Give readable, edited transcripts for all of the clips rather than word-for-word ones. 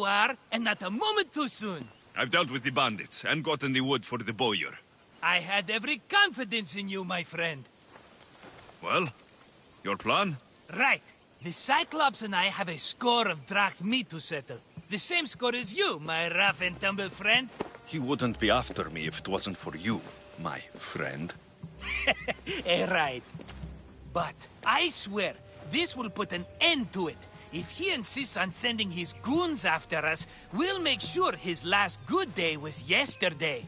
are, and not a moment too soon. I've dealt with the bandits and gotten the wood for the bowyer. I had every confidence in you, my friend. Well, your plan? Right. The Cyclops and I have a score of drachmi to settle. The same score as you, my rough and tumble friend. He wouldn't be after me if it wasn't for you, my friend. Right. But I swear, this will put an end to it. If he insists on sending his goons after us, we'll make sure his last good day was yesterday.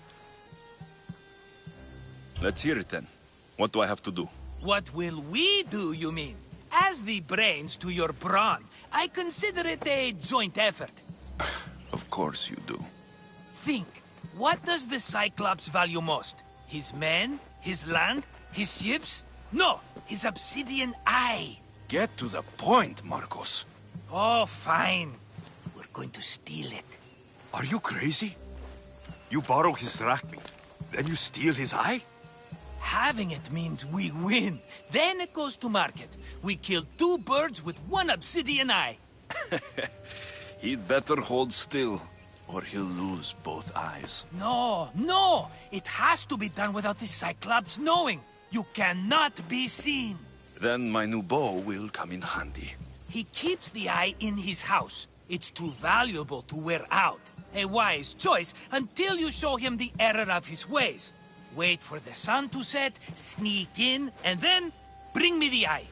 Let's hear it then. What do I have to do? What will we do, you mean? As the brains to your brawn, I consider it a joint effort. Of course you do. Think, what does the Cyclops value most? His men? His land? His ships? No, his obsidian eye. Get to the point, Marcos. Oh, fine. We're going to steal it. Are you crazy? You borrow his drachmi, then you steal his eye? Having it means we win. Then it goes to market. We kill two birds with one obsidian eye. He'd better hold still, or he'll lose both eyes. No! It has to be done without the Cyclops knowing. You cannot be seen. Then my new bow will come in handy. He keeps the eye in his house. It's too valuable to wear out. A wise choice until you show him the error of his ways. Wait for the sun to set, sneak in, and then bring me the eye.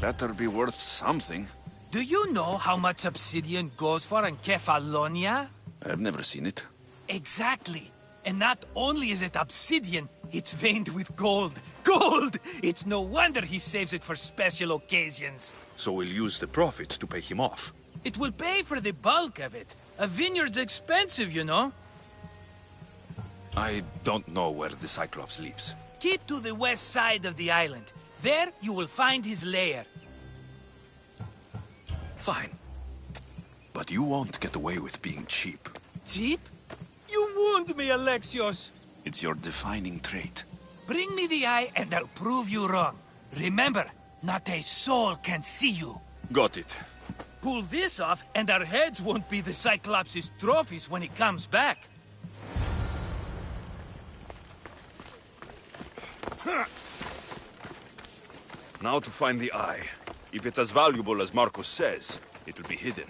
Better be worth something. Do you know how much obsidian goes for in Kefalonia? I've never seen it. Exactly. And not only is it obsidian, it's veined with gold. Gold! It's no wonder he saves it for special occasions. So we'll use the profits to pay him off. It will pay for the bulk of it. A vineyard's expensive, you know. I don't know where the Cyclops lives. Keep to the west side of the island. There you will find his lair. Fine. But you won't get away with being cheap. Cheap? You wound me, Alexio's. It's your defining trait. Bring me the eye and I'll prove you wrong. Remember, not a soul can see you. Got it. Pull this off and our heads won't be the Cyclops' trophies when he comes back. Now to find the eye. If it's as valuable as Marcos says, it will be hidden.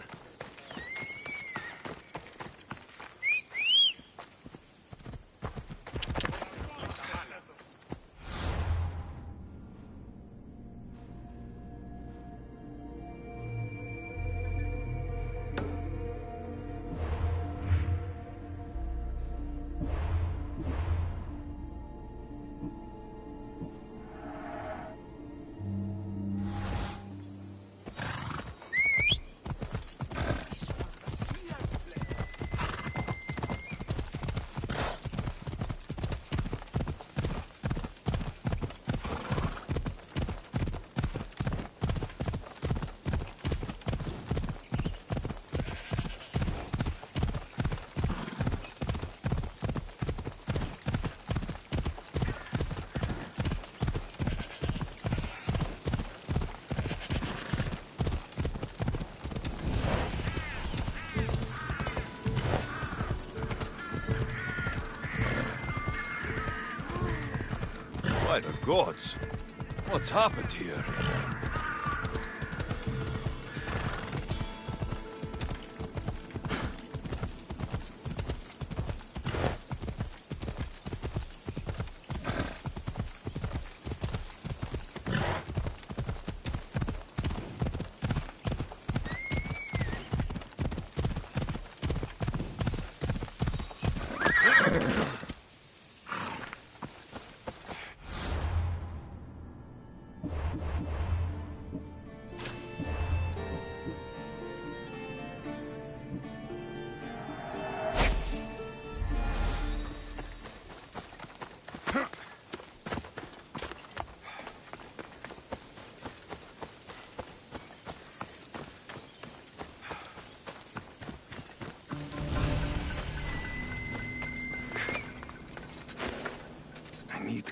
By the gods! What's happened here?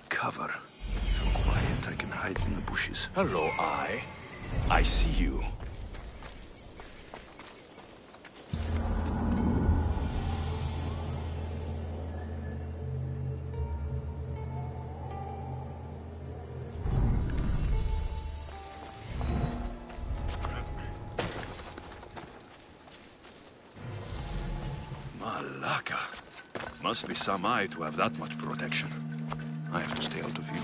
Cover. So quiet I can hide in the bushes. Hello, Eye. I see you. Baka. Must be some eye to have that much protection. I have to stay out of view.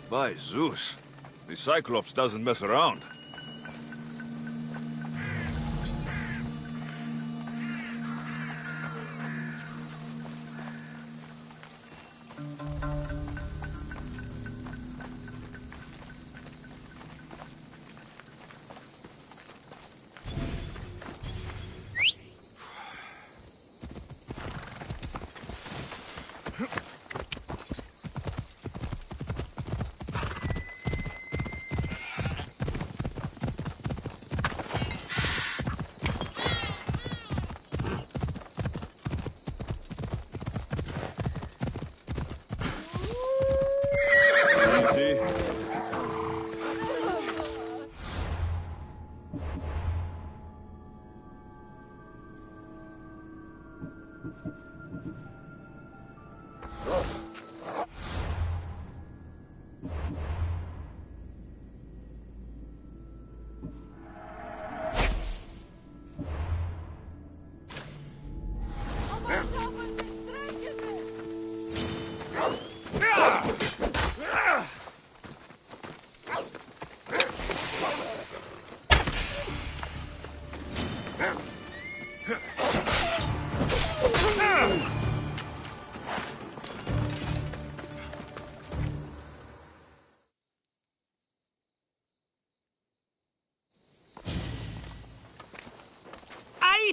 By Zeus, the Cyclops doesn't mess around.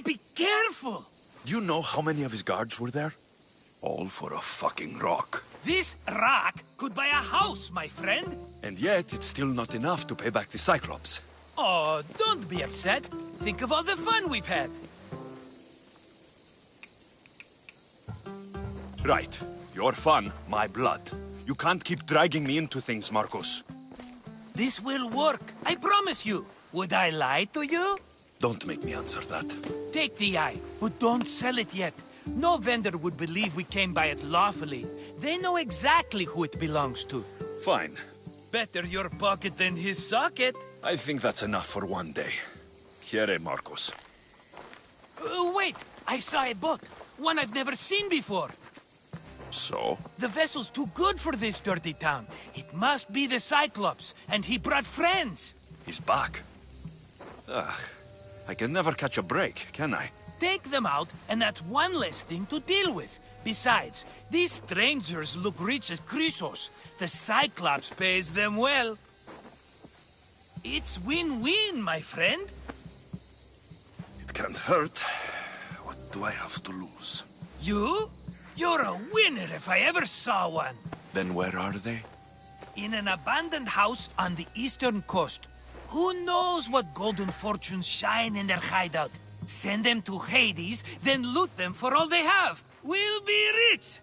Be careful! Do you know how many of his guards were there? All for a fucking rock. This rock could buy a house, my friend. And yet, it's still not enough to pay back the Cyclops. Oh, don't be upset. Think of all the fun we've had. Right. Your fun, my blood. You can't keep dragging me into things, Marcos. This will work, I promise you. Would I lie to you? Don't make me answer that. Take the eye, but don't sell it yet. No vendor would believe we came by it lawfully. They know exactly who it belongs to. Fine. Better your pocket than his socket. I think that's enough for one day. Here, Marcos. Wait! I saw a boat. One I've never seen before. So? The vessel's too good for this dirty town. It must be the Cyclops, and he brought friends. He's back. Ugh. I can never catch a break, can I? Take them out, and that's one less thing to deal with. Besides, these strangers look rich as Chrysos. The Cyclops pays them well. It's win-win, my friend. It can't hurt. What do I have to lose? You? You're a winner if I ever saw one. Then where are they? In an abandoned house on the eastern coast. Who knows what golden fortunes shine in their hideout? Send them to Hades, then loot them for all they have. We'll be rich!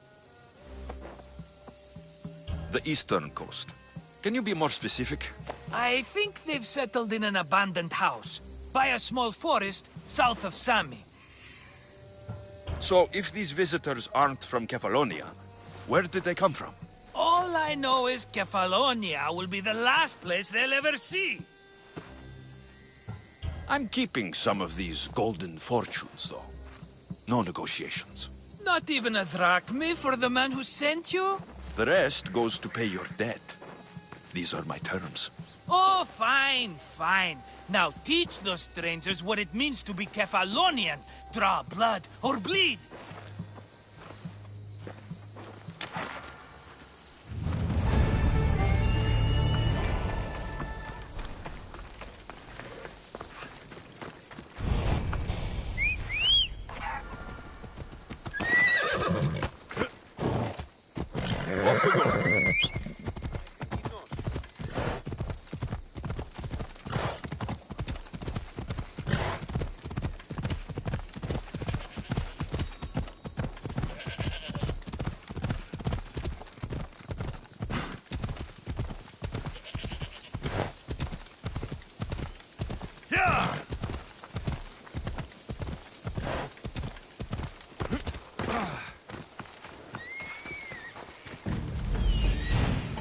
The eastern coast. Can you be more specific? I think they've settled in an abandoned house, by a small forest south of Sami. So, if these visitors aren't from Kefalonia, where did they come from? All I know is Kefalonia will be the last place they'll ever see. I'm keeping some of these golden fortunes, though. No negotiations. Not even a drachme for the man who sent you? The rest goes to pay your debt. These are my terms. Oh, fine, fine. Now teach those strangers what it means to be Kefalonian. Draw blood or bleed.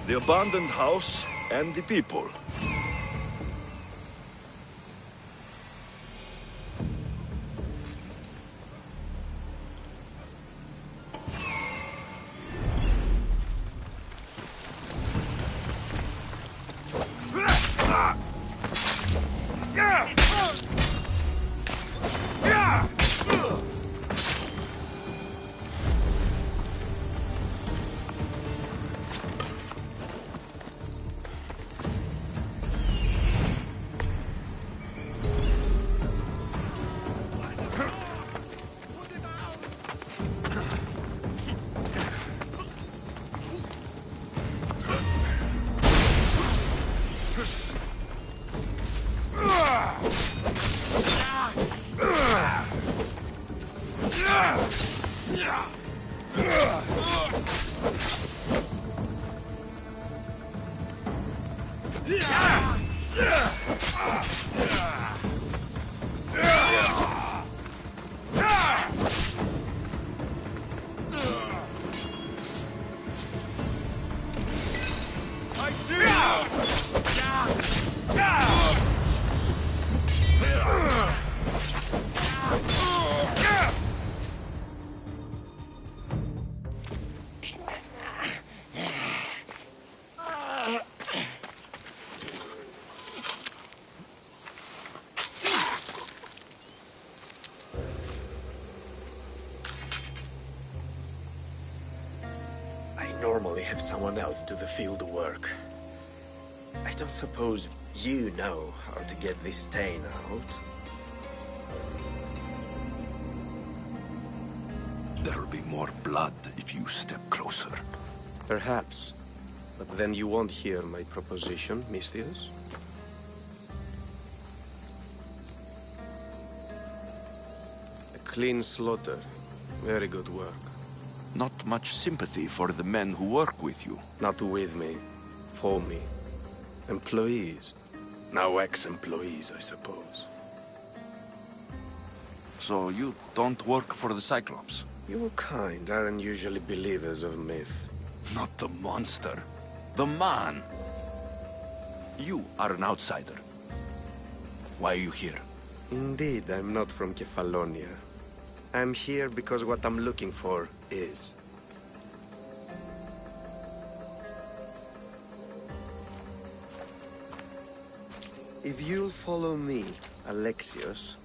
The abandoned house and the people. Normally have someone else do the field work. I don't suppose you know how to get this stain out. There'll be more blood if you step closer. Perhaps. But then you won't hear my proposition, Mistius. A clean slaughter. Very good work. Not much sympathy for the men who work with you. Not with me. For me. Employees. Now ex-employees, I suppose. So you don't work for the Cyclops? Your kind aren't usually believers of myth. Not the monster. The man. You are an outsider. Why are you here? Indeed, I'm not from Kefalonia. I'm here because what I'm looking for is. If you'll follow me, Alexis.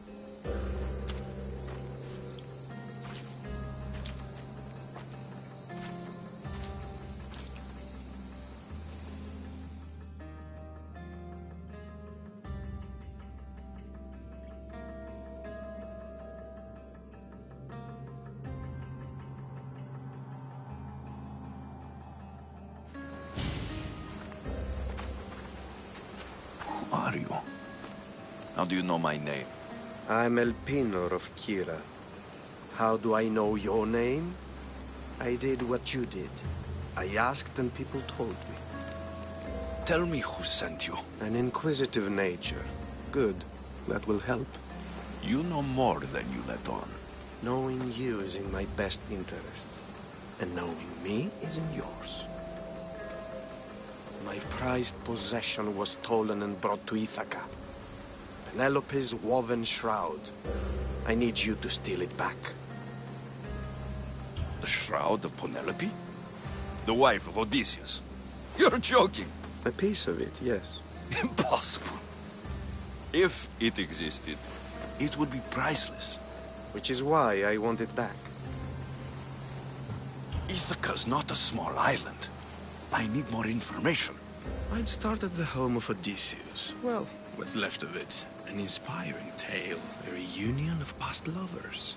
Who are you? How do you know my name? I'm Elpinor of Kira. How do I know your name? I did what you did. I asked and people told me. Tell me who sent you. An inquisitive nature. Good. That will help. You know more than you let on. Knowing you is in my best interest. And knowing me is in yours. My prized possession was stolen and brought to Ithaca. Penelope's woven shroud. I need you to steal it back. The shroud of Penelope? The wife of Odysseus? You're joking! A piece of it, yes. Impossible. If it existed, it would be priceless. Which is why I want it back. Ithaca's not a small island. I need more information. I'd start at the home of Odysseus. Well, what's left of it. An inspiring tale. A reunion of past lovers.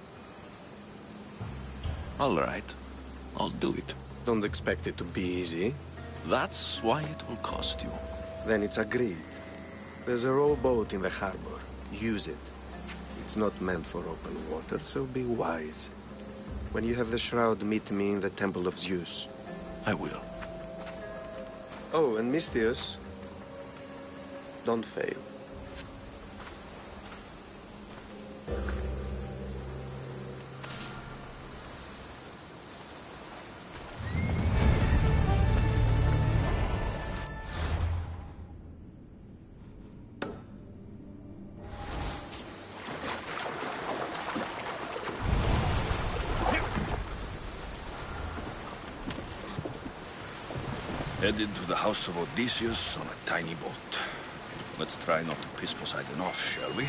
All right. I'll do it. Don't expect it to be easy. That's why it will cost you. Then it's agreed. There's a rowboat in the harbor. Use it. It's not meant for open water, so be wise. When you have the shroud, meet me in the Temple of Zeus. I will. Oh, and Misthios, don't fail. Headed to the house of Odysseus on a tiny boat. Let's try not to piss Poseidon off, shall we?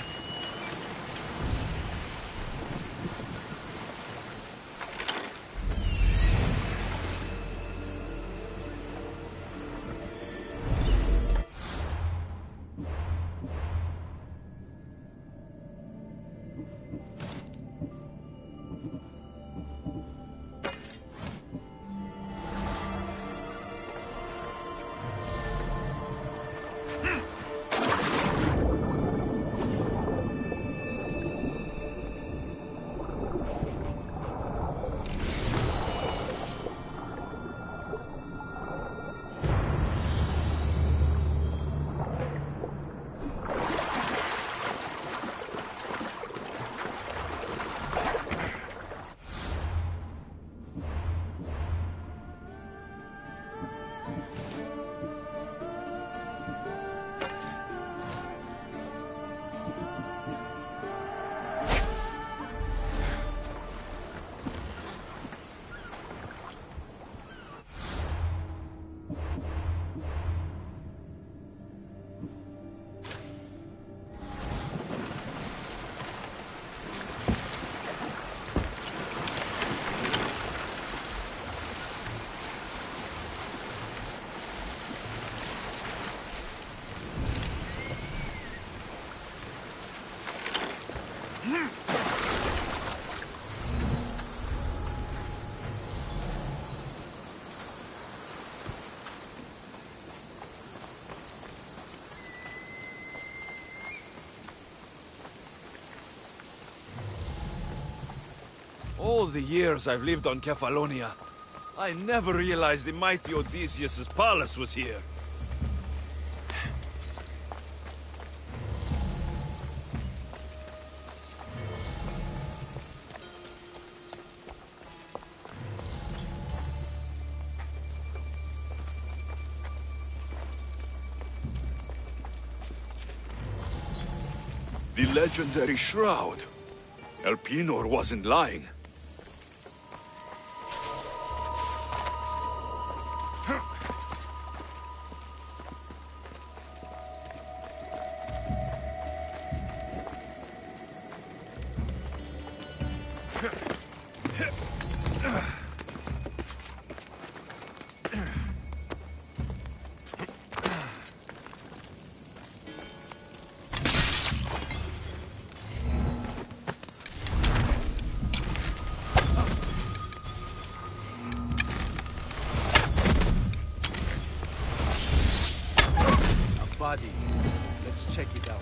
All the years I've lived on Kefalonia, I never realized the mighty Odysseus' palace was here. The legendary shroud. Elpinor wasn't lying. Body. Let's check it out.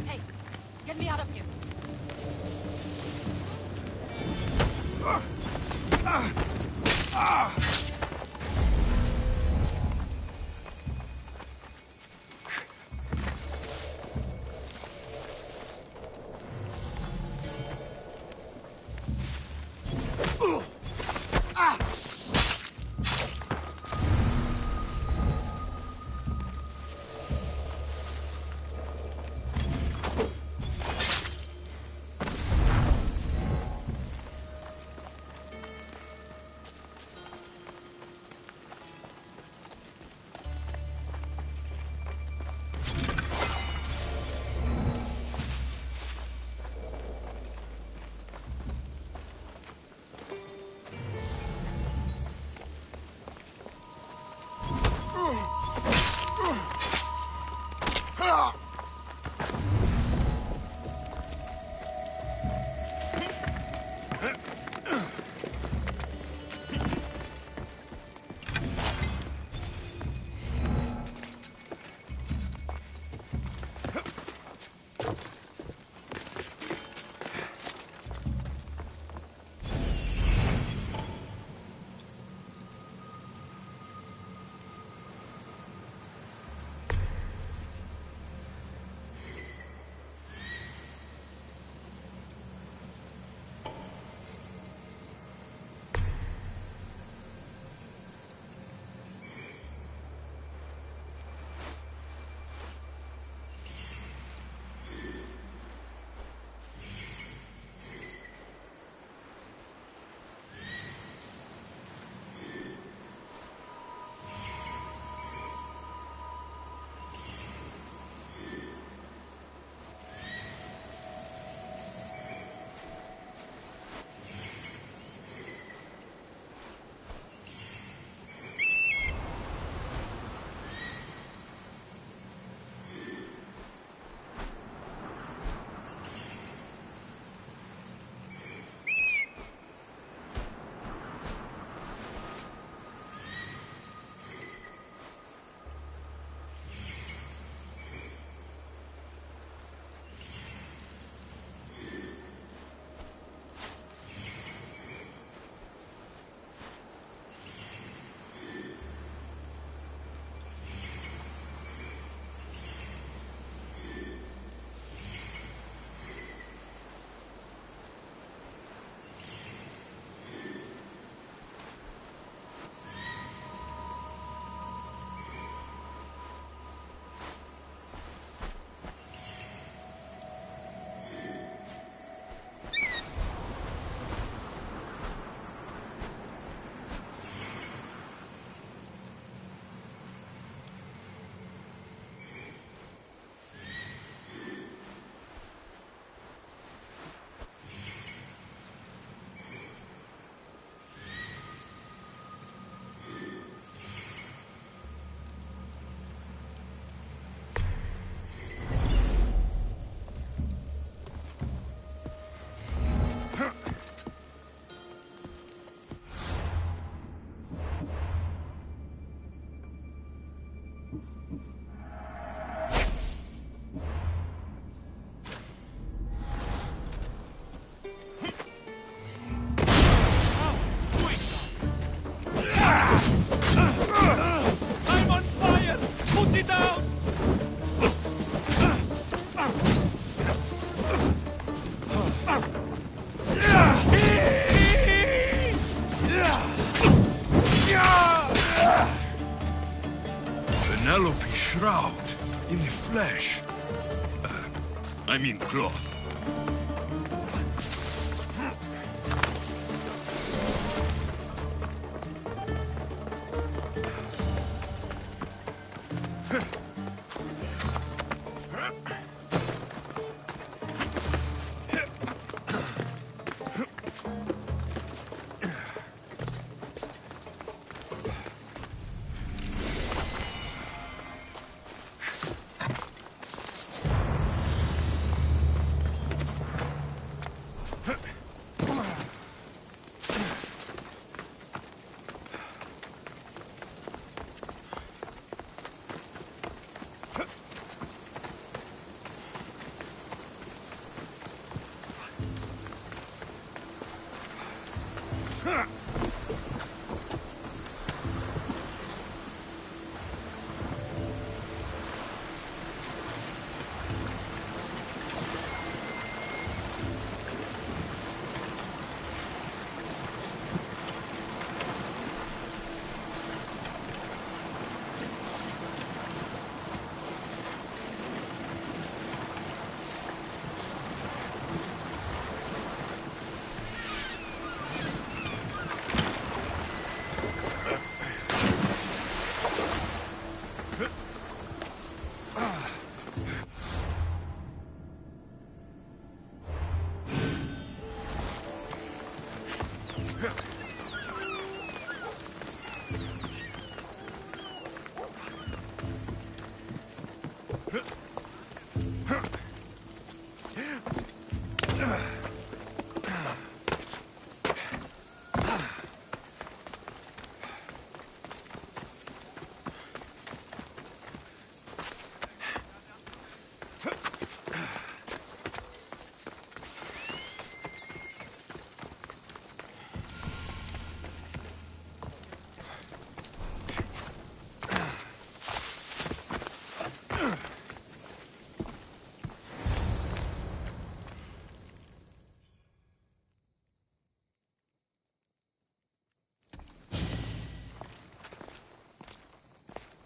Hey, get me out of here. Penelope's shroud in the flesh. I mean cloth.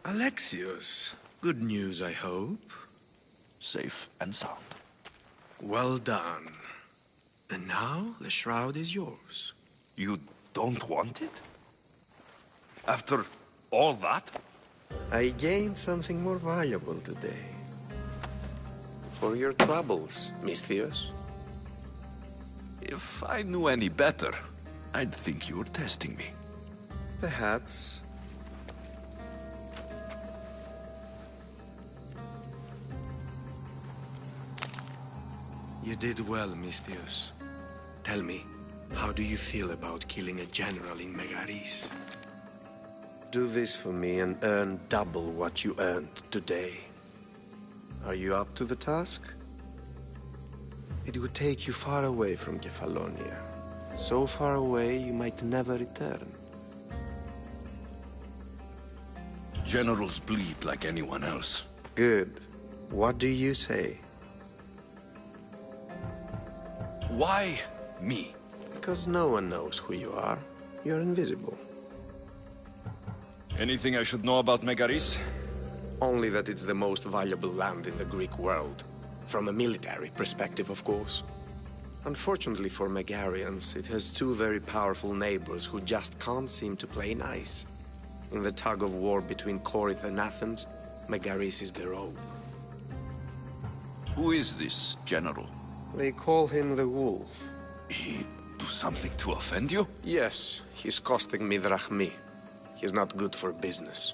Alexis, good news, I hope. Safe and sound. Well done. And now the shroud is yours. You don't want it? After all that? I gained something more valuable today. For your troubles, Misthios. If I knew any better, I'd think you were testing me. Perhaps. You did well, Misthios. Tell me, how do you feel about killing a general in Megaris? Do this for me and earn double what you earned today. Are you up to the task? It would take you far away from Kefalonia. So far away you might never return. Generals bleed like anyone else. Good. What do you say? Why me? Because no one knows who you are. You're invisible. Anything I should know about Megaris? Only that it's the most valuable land in the Greek world. From a military perspective, of course. Unfortunately for Megarians, it has two very powerful neighbors who just can't seem to play nice. In the tug of war between Corinth and Athens, Megaris is their own. Who is this general? They call him the Wolf. He do something to offend you? Yes, he's costing me drachmi. He's not good for business.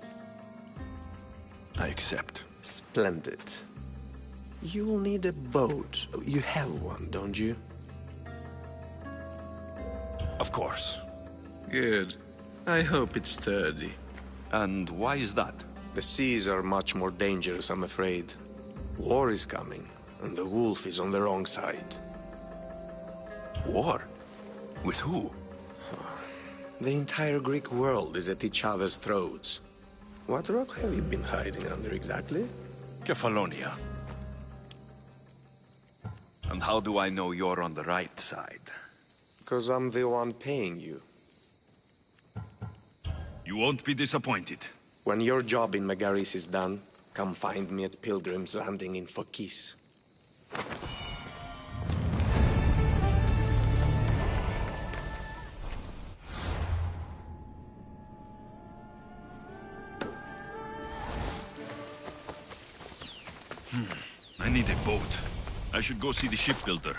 I accept. Splendid. You'll need a boat. You have one, don't you? Of course. Good. I hope it's sturdy. And why is that? The seas are much more dangerous, I'm afraid. War is coming, and the Wolf is on the wrong side. War? With who? The entire Greek world is at each other's throats. What rock have you been hiding under exactly? Kefalonia. And how do I know you're on the right side? Because I'm the one paying you. You won't be disappointed. When your job in Megaris is done, come find me at Pilgrim's Landing in Phokis. I need a boat. I should go see the shipbuilder.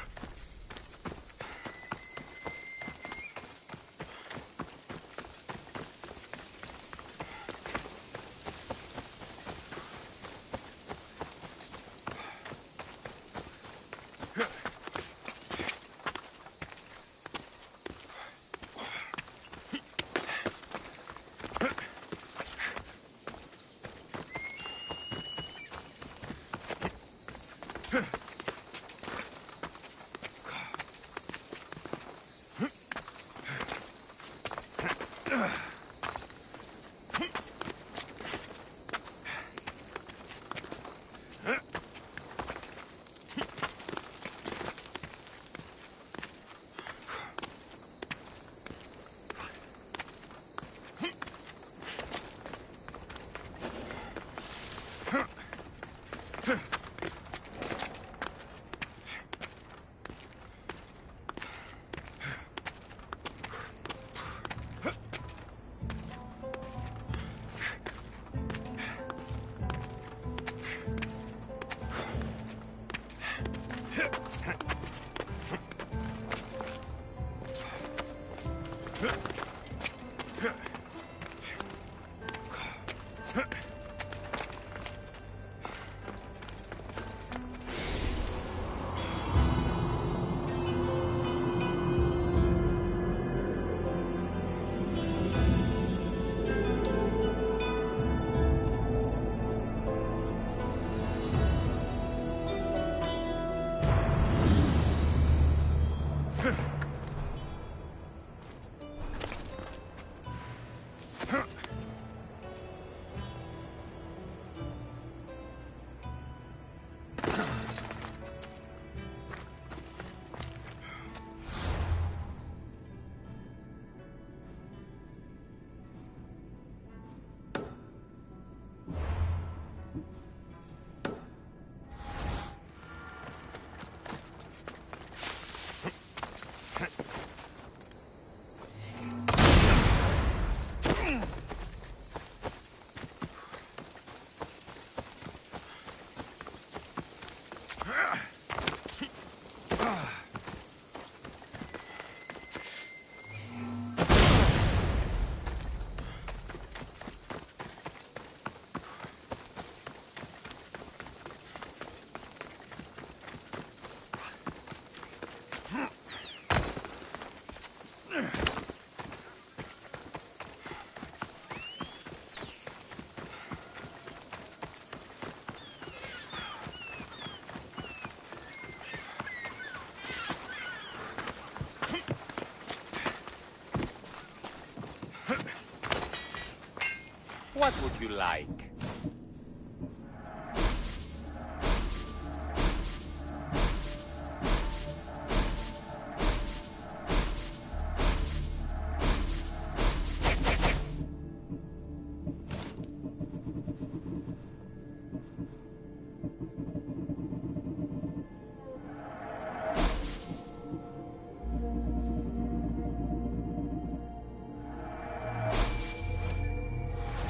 What would you like?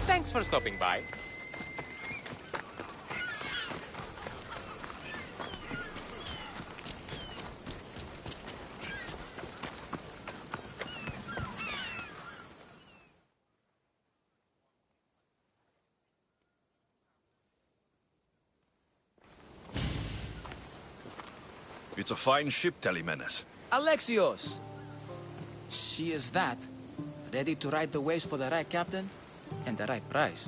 Thanks for stopping by. It's a fine ship, Telemenes. Alexio's! She is that. Ready to ride the waves for the right captain and the right price.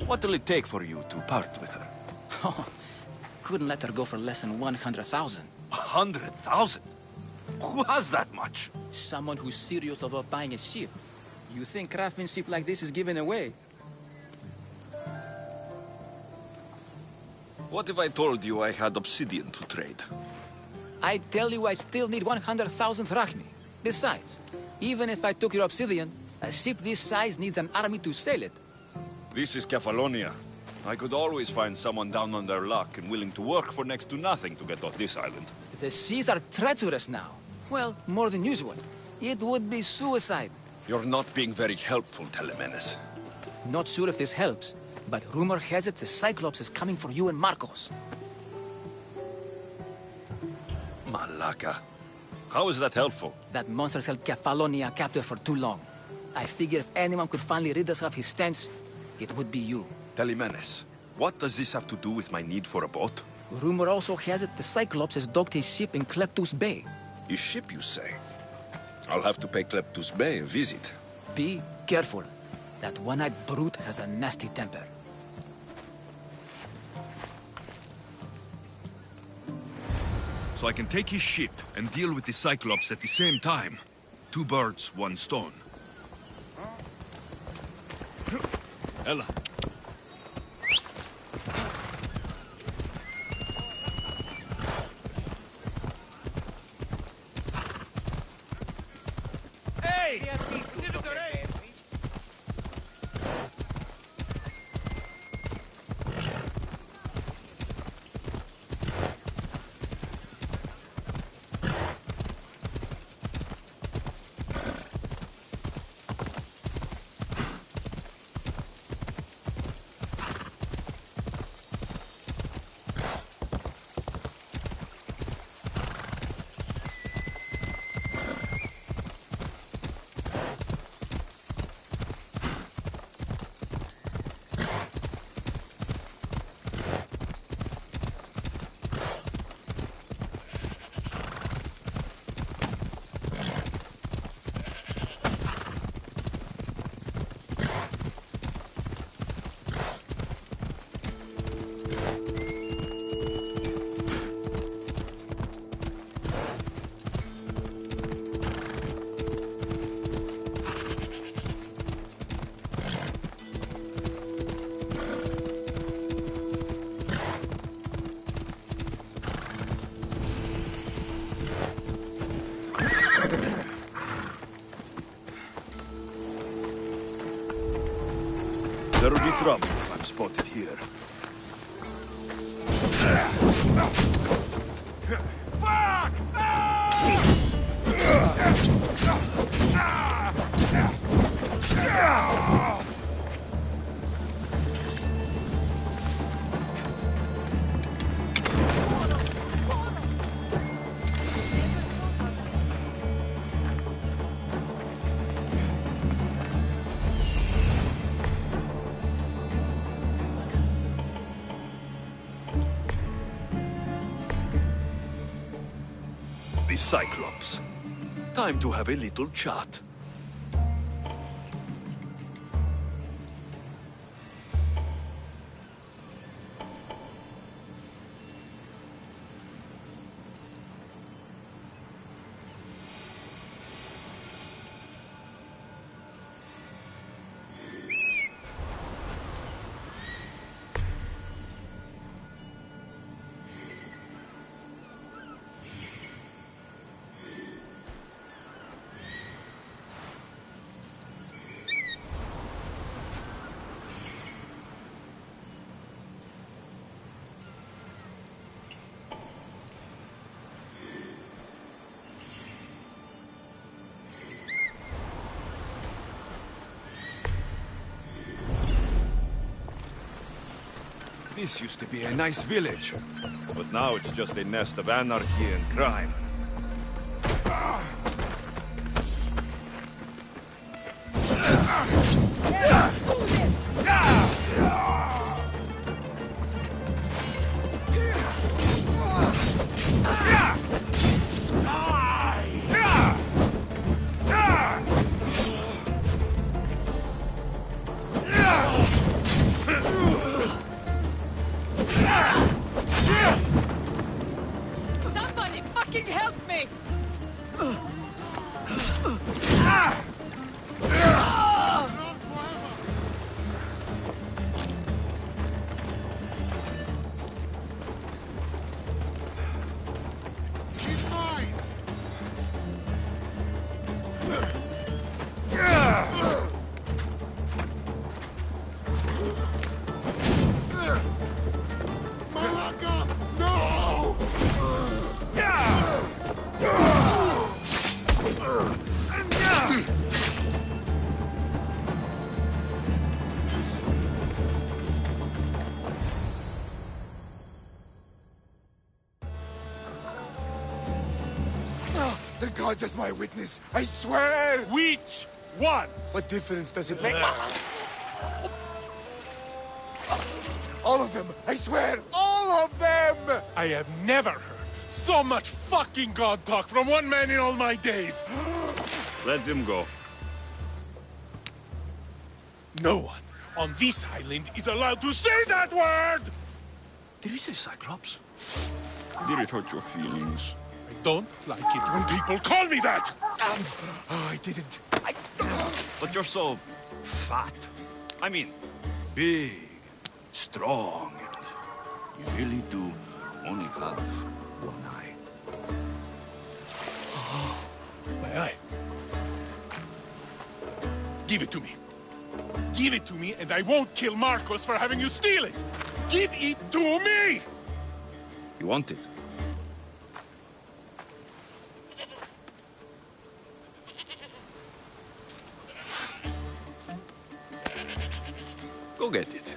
What will it take for you to part with her? Couldn't let her go for less than 100,000. 100,000? Who has that much? Someone who's serious about buying a ship. You think craftsmanship like this is given away? What if I told you I had obsidian to trade? I tell you I still need 100,000 drachmi. Besides, even if I took your obsidian, A ship this size needs an army to sail it. This is Kefalonia. I could always find someone down on their luck and willing to work for next to nothing to get off this island. The seas are treacherous now. Well, more than usual. It would be suicide. You're not being very helpful, Telemenes. Not sure if this helps, but rumor has it the Cyclops is coming for you and Marcos. Malaka. How is that helpful? That monster's held Kefalonia captive for too long. I figure if anyone could finally rid us of his stench, it would be you. Telemenes, what does this have to do with my need for a boat? Rumor also has it the Cyclops has docked his ship in Kleptus Bay. His ship, you say? I'll have to pay Kleptus Bay a visit. Be careful. That one-eyed brute has a nasty temper. So I can take his ship and deal with the Cyclops at the same time. 2 birds, 1 stone. Ella. There will be trouble if I'm spotted here. The Cyclops. Time to have a little chat. This used to be a nice village, but now it's just a nest of anarchy and crime. Somebody fucking help! The gods as my witness, I swear! Which one? What difference does it make? All of them! I swear! All of them! I have never heard so much fucking god talk from one man in all my days. Let him go. No one on this island is allowed to say that word! Did he say Cyclops? Did it hurt your feelings? I don't like it when people call me that! Oh, I didn't. But you're so fat. I mean, big, strong, and you really do only have one eye. My eye. Give it to me. Give it to me, and I won't kill Marcos for having you steal it! Give it to me! You want it? Go get it.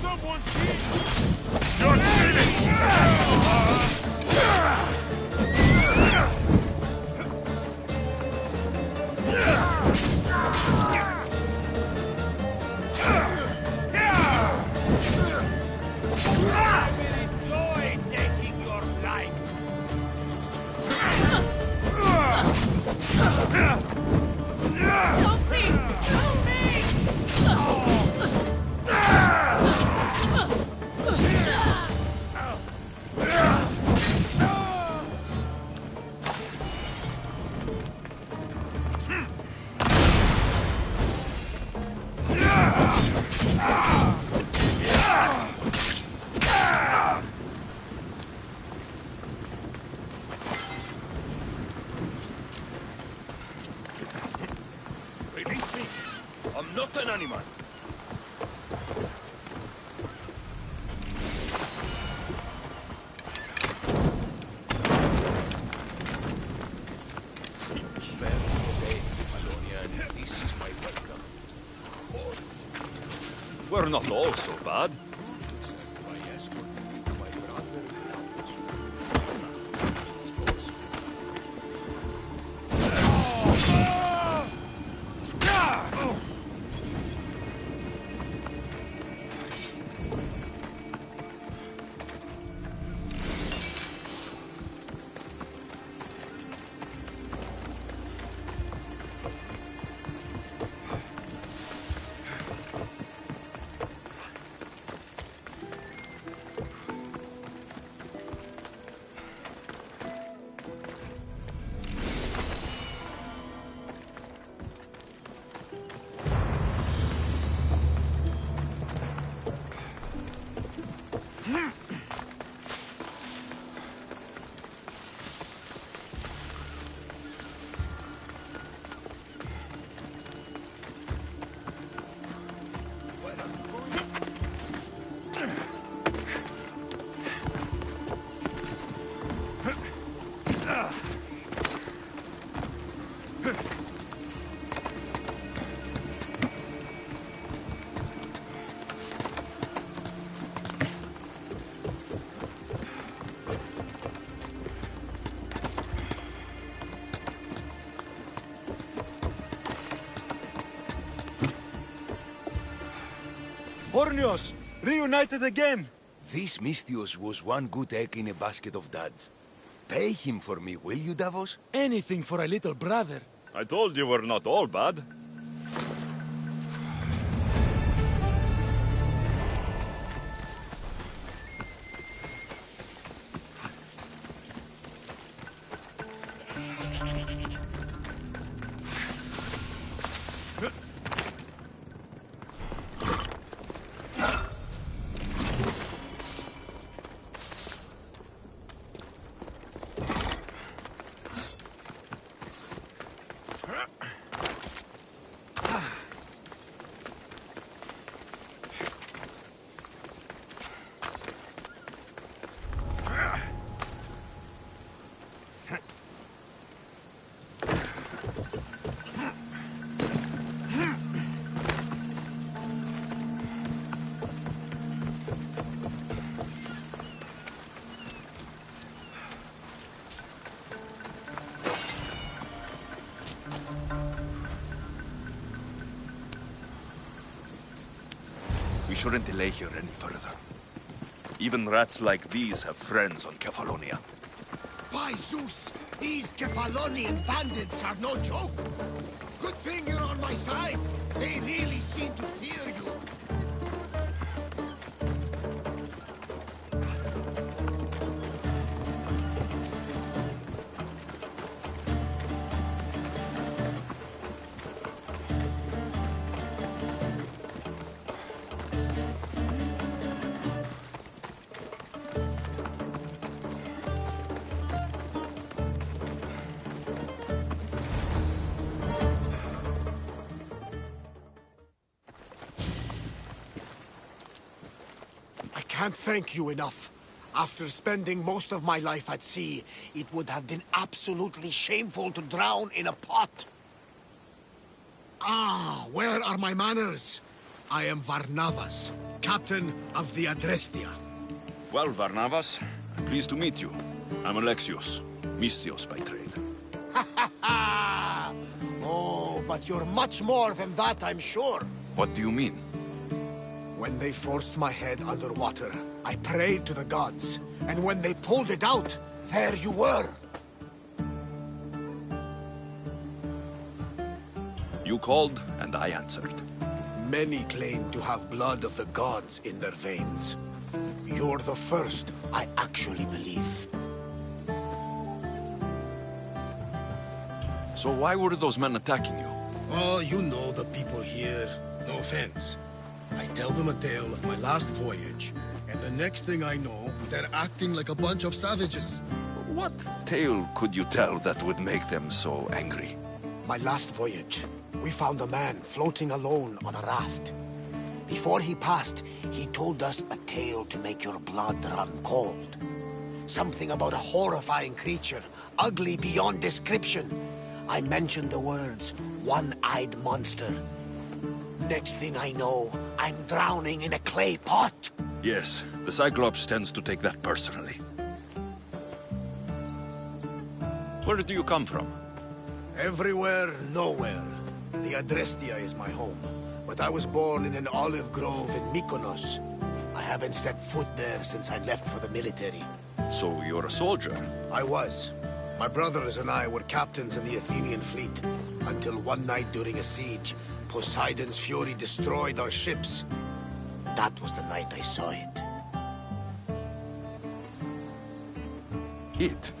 Someone please! You're finished! Enjoy taking your life. Don't be! Don't be! Release me. I'm not an animal. We're not all so bad. Borneos, reunited again! This Mystios was one good egg in a basket of duds. Pay him for me, will you, Davos? Anything for a little brother. I told you we're not all bad. shouldn't delay here any further. Even rats like these have friends on Kefalonia. By Zeus, these Kefalonian bandits are no joke. Good thing you're on my side. They really seem to fear you. I can't thank you enough. After spending most of my life at sea, it would have been absolutely shameful to drown in a pot. Ah, where are my manners? I am Varnavas, captain of the Adrestia. Well, Varnavas, pleased to meet you. I'm Alexio's, Mystios by trade. Oh, but you're much more than that, I'm sure. What do you mean? When they forced my head underwater, I prayed to the gods. And when they pulled it out, there you were. You called, and I answered. Many claim to have blood of the gods in their veins. You're the first I actually believe. So why were those men attacking you? Oh, you know the people here. No offense. I tell them a tale of my last voyage, and the next thing I know, they're acting like a bunch of savages. What tale could you tell that would make them so angry? My last voyage, we found a man floating alone on a raft. Before he passed, he told us a tale to make your blood run cold. Something about a horrifying creature, ugly beyond description. I mentioned the words, one-eyed monster. Next thing I know, I'm drowning in a clay pot. Yes, the Cyclops tends to take that personally. Where do you come from? Everywhere, nowhere. The Adrestia is my home, but I was born in an olive grove in Mykonos. I haven't stepped foot there since I left for the military. So you're a soldier? I was. My brothers and I were captains in the Athenian fleet, until one night during a siege, Poseidon's fury destroyed our ships. That was the night I saw it. It?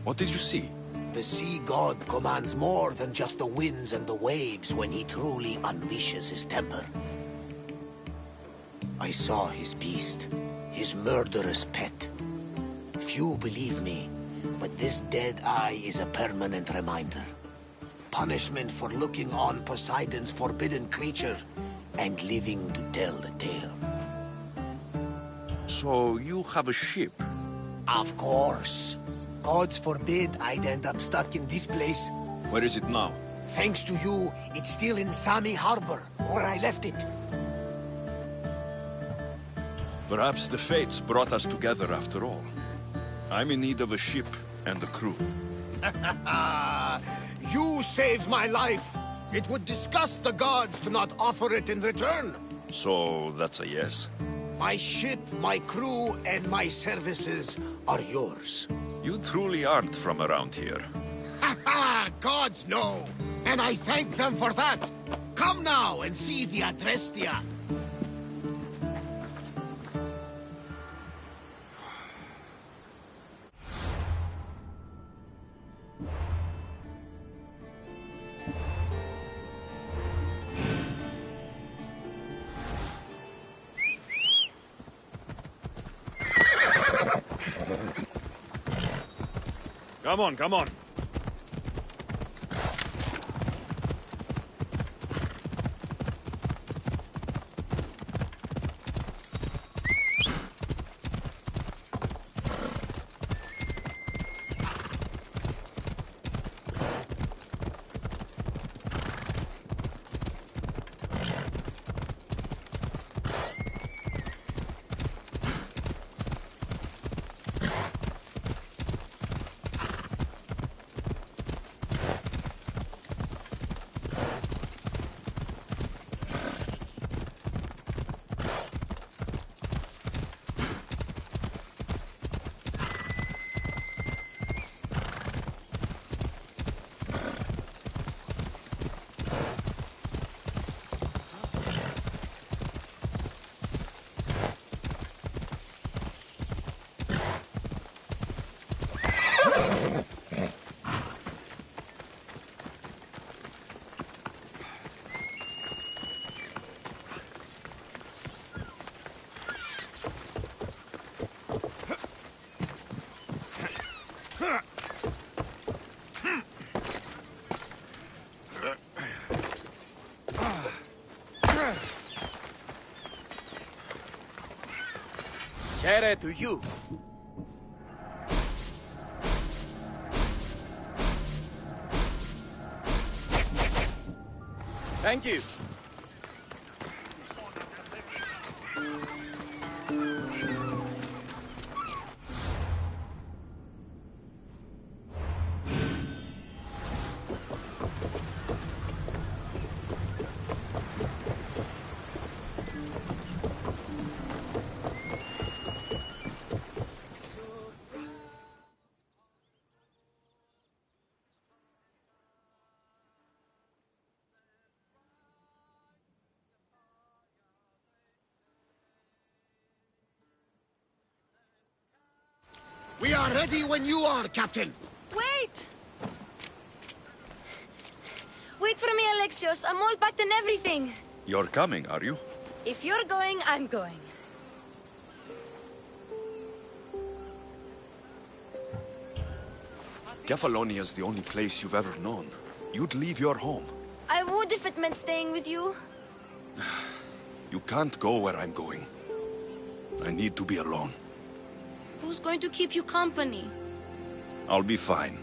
What did you see? The sea god commands more than just the winds and the waves when he truly unleashes his temper. I saw his beast, his murderous pet. Few believe me, but this dead eye is a permanent reminder. Punishment for looking on Poseidon's forbidden creature and living to tell the tale. So you have a ship? Of course. Gods forbid I'd end up stuck in this place. Where is it now? Thanks to you, it's still in Sami Harbor, where I left it. Perhaps the fates brought us together after all. I'm in need of a ship and a crew. You saved my life. It would disgust the gods to not offer it in return. So that's a yes? My ship, my crew, and my services are yours. You truly aren't from around here. Ha ha! Gods know! And I thank them for that! Come now and see the Adrestia! Come on, come on. Kere to you. Thank you. We are ready when you are, Captain. Wait! Wait for me, Alexis. I'm all packed and everything. You're coming, are you? If you're going, I'm going. Kefalonia's the only place you've ever known. You'd leave your home. I would if it meant staying with you. You can't go where I'm going. I need to be alone. Who's going to keep you company? I'll be fine.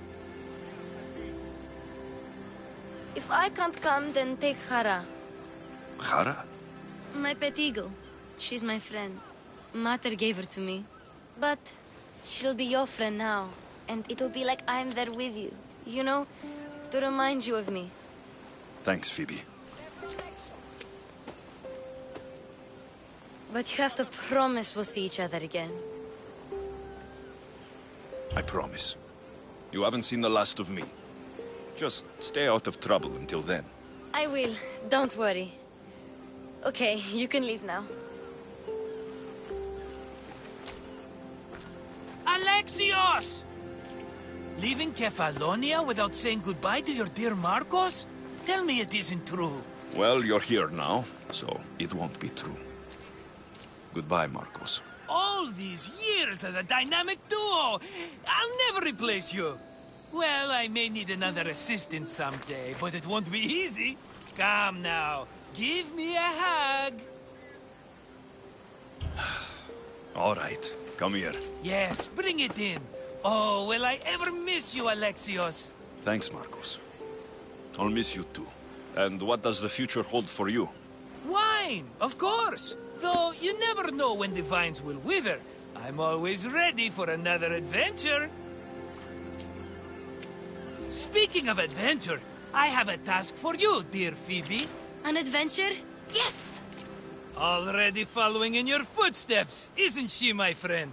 If I can't come, then take Hara. Hara? My pet eagle. She's my friend. Mater gave her to me. But she'll be your friend now. And it'll be like I'm there with you. You know, to remind you of me. Thanks, Phoebe. But you have to promise we'll see each other again. I promise. You haven't seen the last of me. Just stay out of trouble until then. I will. Don't worry. Okay, you can leave now. Alexios! Leaving Kefalonia without saying goodbye to your dear Marcos? Tell me it isn't true. Well, you're here now, so it won't be true. Goodbye, Marcos. All these years as a dynamic duo! I'll never replace you! Well, I may need another assistant someday, but it won't be easy. Come now, give me a hug. All right, come here. Yes, bring it in. Oh, will I ever miss you, Alexios? Thanks, Marcos. I'll miss you too. And what does the future hold for you? Wine, of course. Though you never know when the vines will wither. I'm always ready for another adventure. Speaking of adventure, I have a task for you, dear Phoebe. An adventure? Yes! Already following in your footsteps, isn't she, my friend?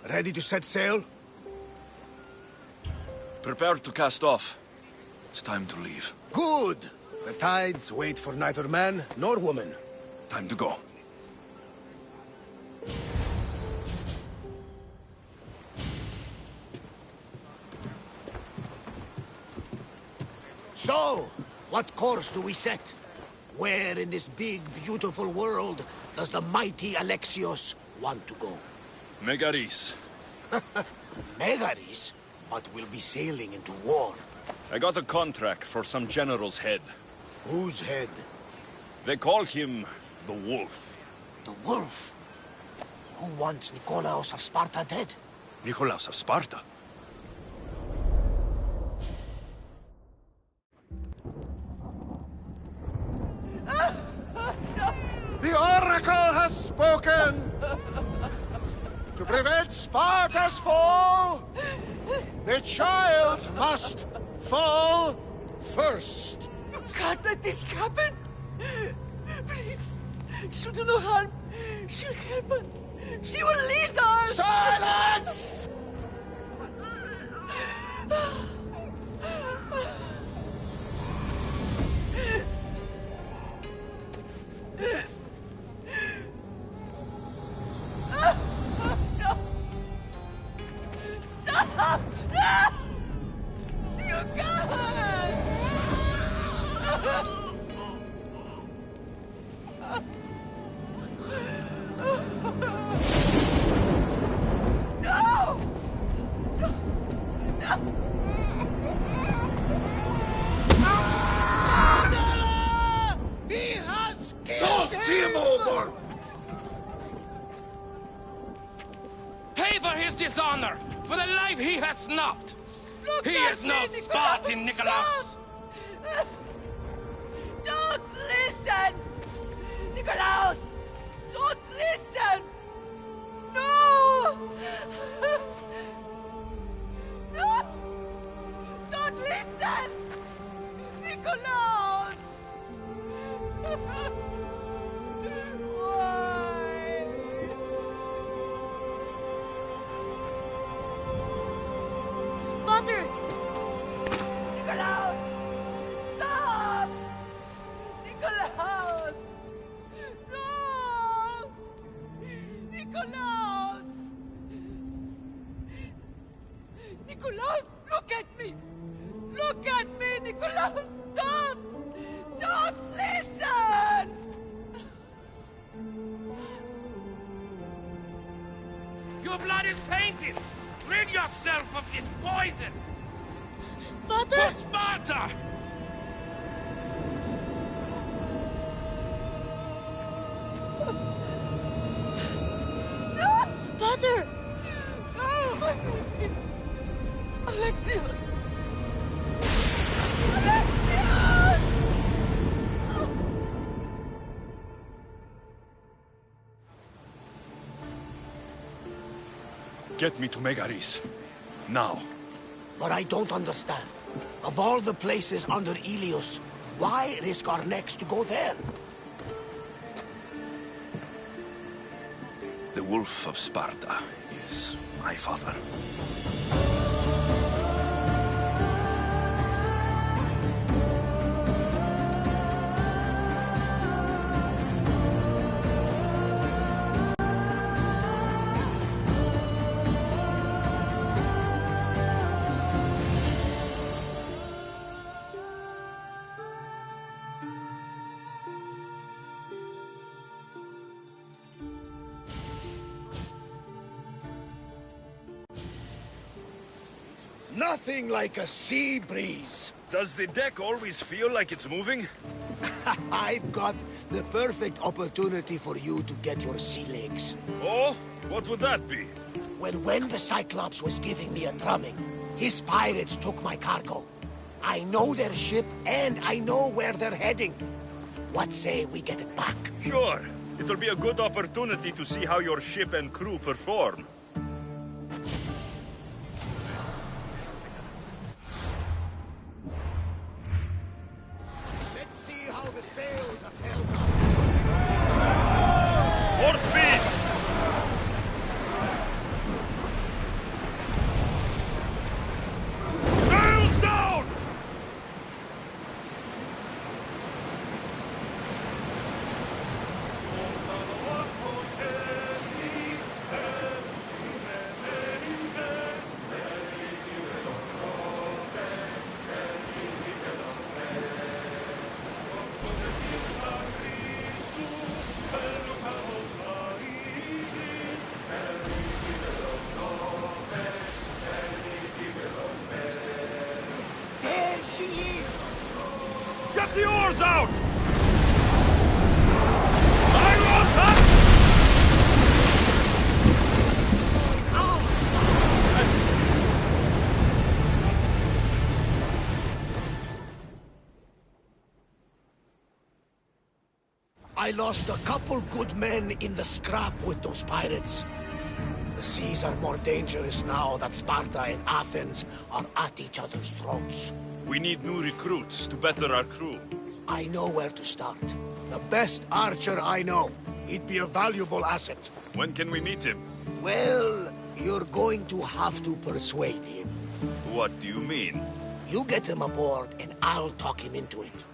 Ready to set sail? Prepare to cast off. It's time to leave. Good! The tides wait for neither man nor woman. Time to go. So, what course do we set? Where in this big, beautiful world does the mighty Alexios want to go? Megaris. Megaris? But we'll be sailing into war. I got a contract for some general's head. Whose head? They call him the Wolf. The Wolf? Who wants Nikolaos of Sparta dead? Nikolaos of Sparta? The Oracle has spoken! To prevent Sparta's fall, the child must fall first. You can't let this happen! Please, she'll do no harm. She'll help us. She will lead us! Silence! Stop! No! You can't! No! No! No! his honor for the life he has snuffed. Look He at is no me, Spartan, Nikolaos. Don't listen! Nikolaos! Don't listen! No! No! Don't listen! Nikolaos! Why? Father! Nikolaos! Stop! Nikolaos! No! Nikolaos! Nikolaos, look at me! Look at me, Nikolaos! Don't! Don't listen! Your blood is tainted! Rid yourself of this poison! Father! For Sparta! Father! No, my baby! Alexis! Alexis! Get me to Megaris. Now. But I don't understand. Of all the places under Ilios, why risk our necks to go there? The Wolf of Sparta is my father. Nothing like a sea breeze. Does the deck always feel like it's moving? I've got the perfect opportunity for you to get your sea legs. Oh? What would that be? When the Cyclops was giving me a drumming, his pirates took my cargo. I know their ship, and I know where they're heading. What say we get it back? Sure. It'll be a good opportunity to see how your ship and crew perform. Let's see how the sails are held up. More speed! Sails down! There she is! Get the oars out! I want up! I lost a couple good men in the scrap with those pirates. The seas are more dangerous now that Sparta and Athens are at each other's throats. We need new recruits to better our crew. I know where to start. The best archer I know. He'd be a valuable asset. When can we meet him? Well, you're going to have to persuade him. What do you mean? You get him aboard and I'll talk him into it.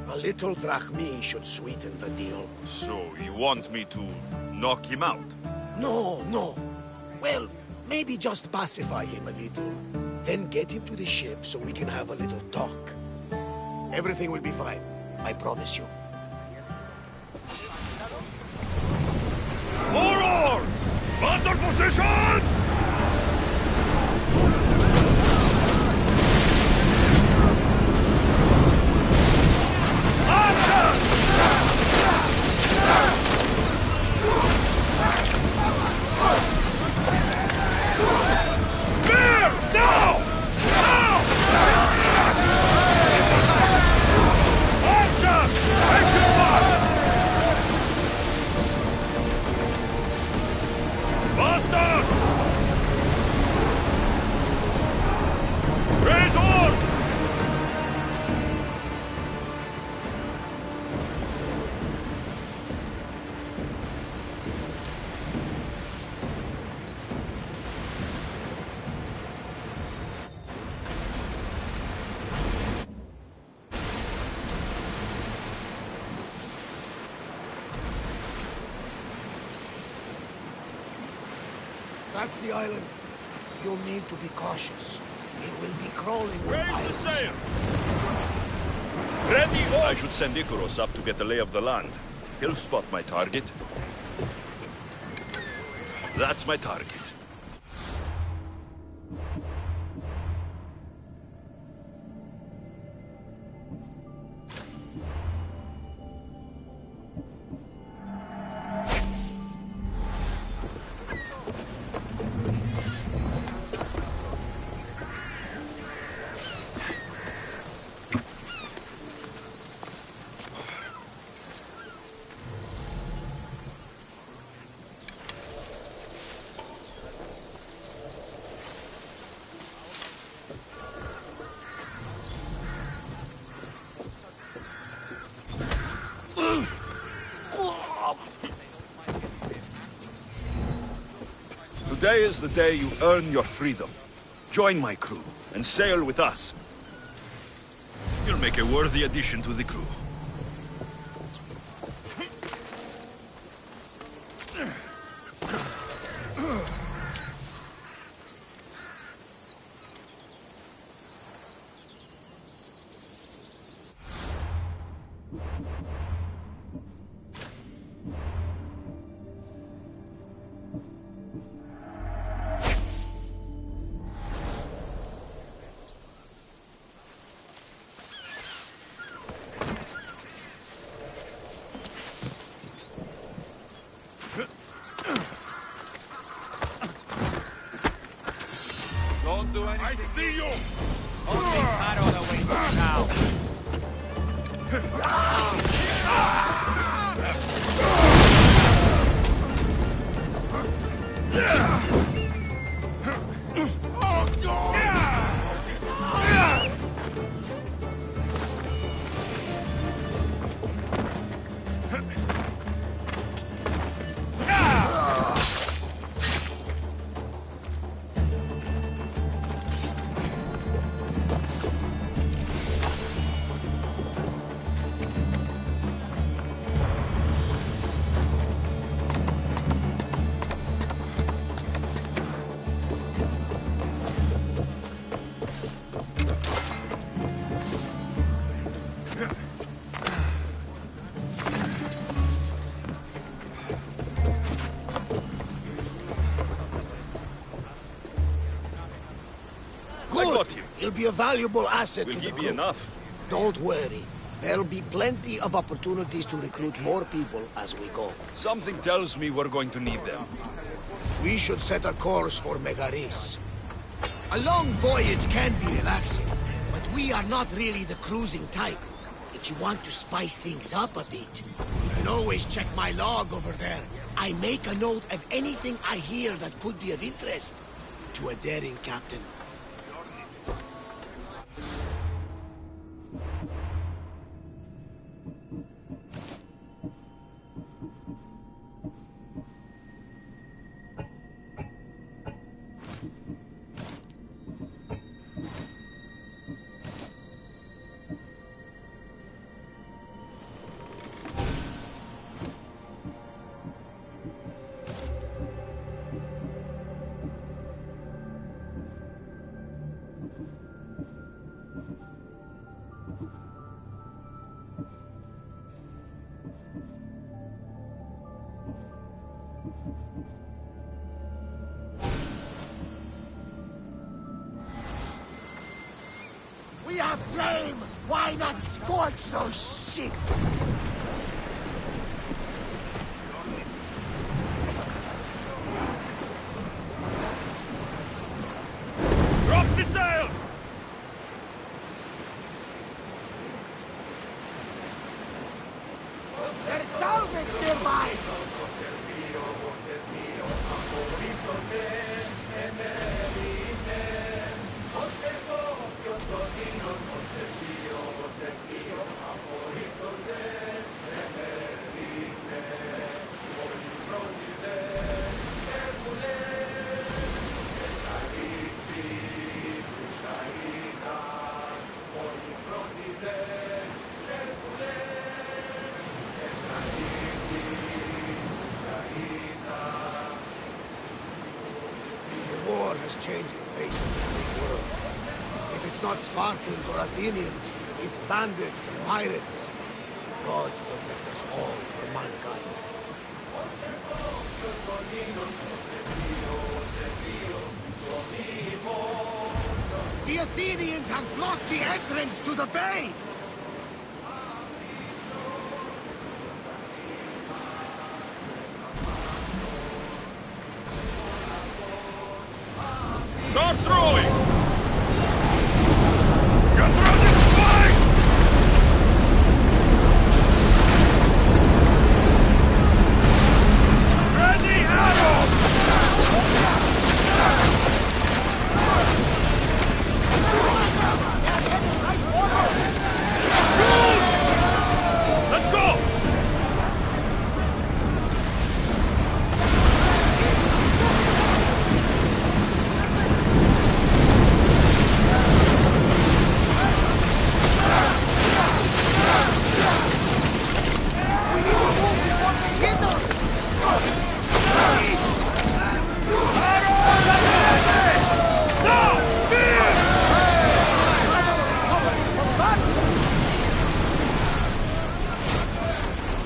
A little drachmi should sweeten the deal. So, you want me to knock him out? No, no. Well, maybe just pacify him a little. Then get him to the ship so we can have a little talk. Everything will be fine. I promise you. More oars! Under positions! Action! That's the island. You'll need to be cautious. It will be crawling with Raise the pirates. sail! Ready, all! I should send Icarus up to get the lay of the land. He'll spot my target. That's my target. Today is the day you earn your freedom. Join my crew and sail with us. You'll make a worthy addition to the crew. Don't do anything. I see you! Only Caro awaits now. He'll be a valuable asset Will to he the be crew. enough? Don't worry. There'll be plenty of opportunities to recruit more people as we go. Something tells me we're going to need them. We should set a course for Megaris. A long voyage can be relaxing, but we are not really the cruising type. If you want to spice things up a bit, you can always check my log over there. I make a note of anything I hear that could be of interest to a daring captain. We have flame! Why not scorch those shits? Drop the sail! There's salvage nearby! not Spartans or Athenians. It's bandits and pirates. Gods protect us all from mankind. The Athenians have blocked the entrance to the bay! Start throwing! You're throwing flank! Ready arrows! Let's go!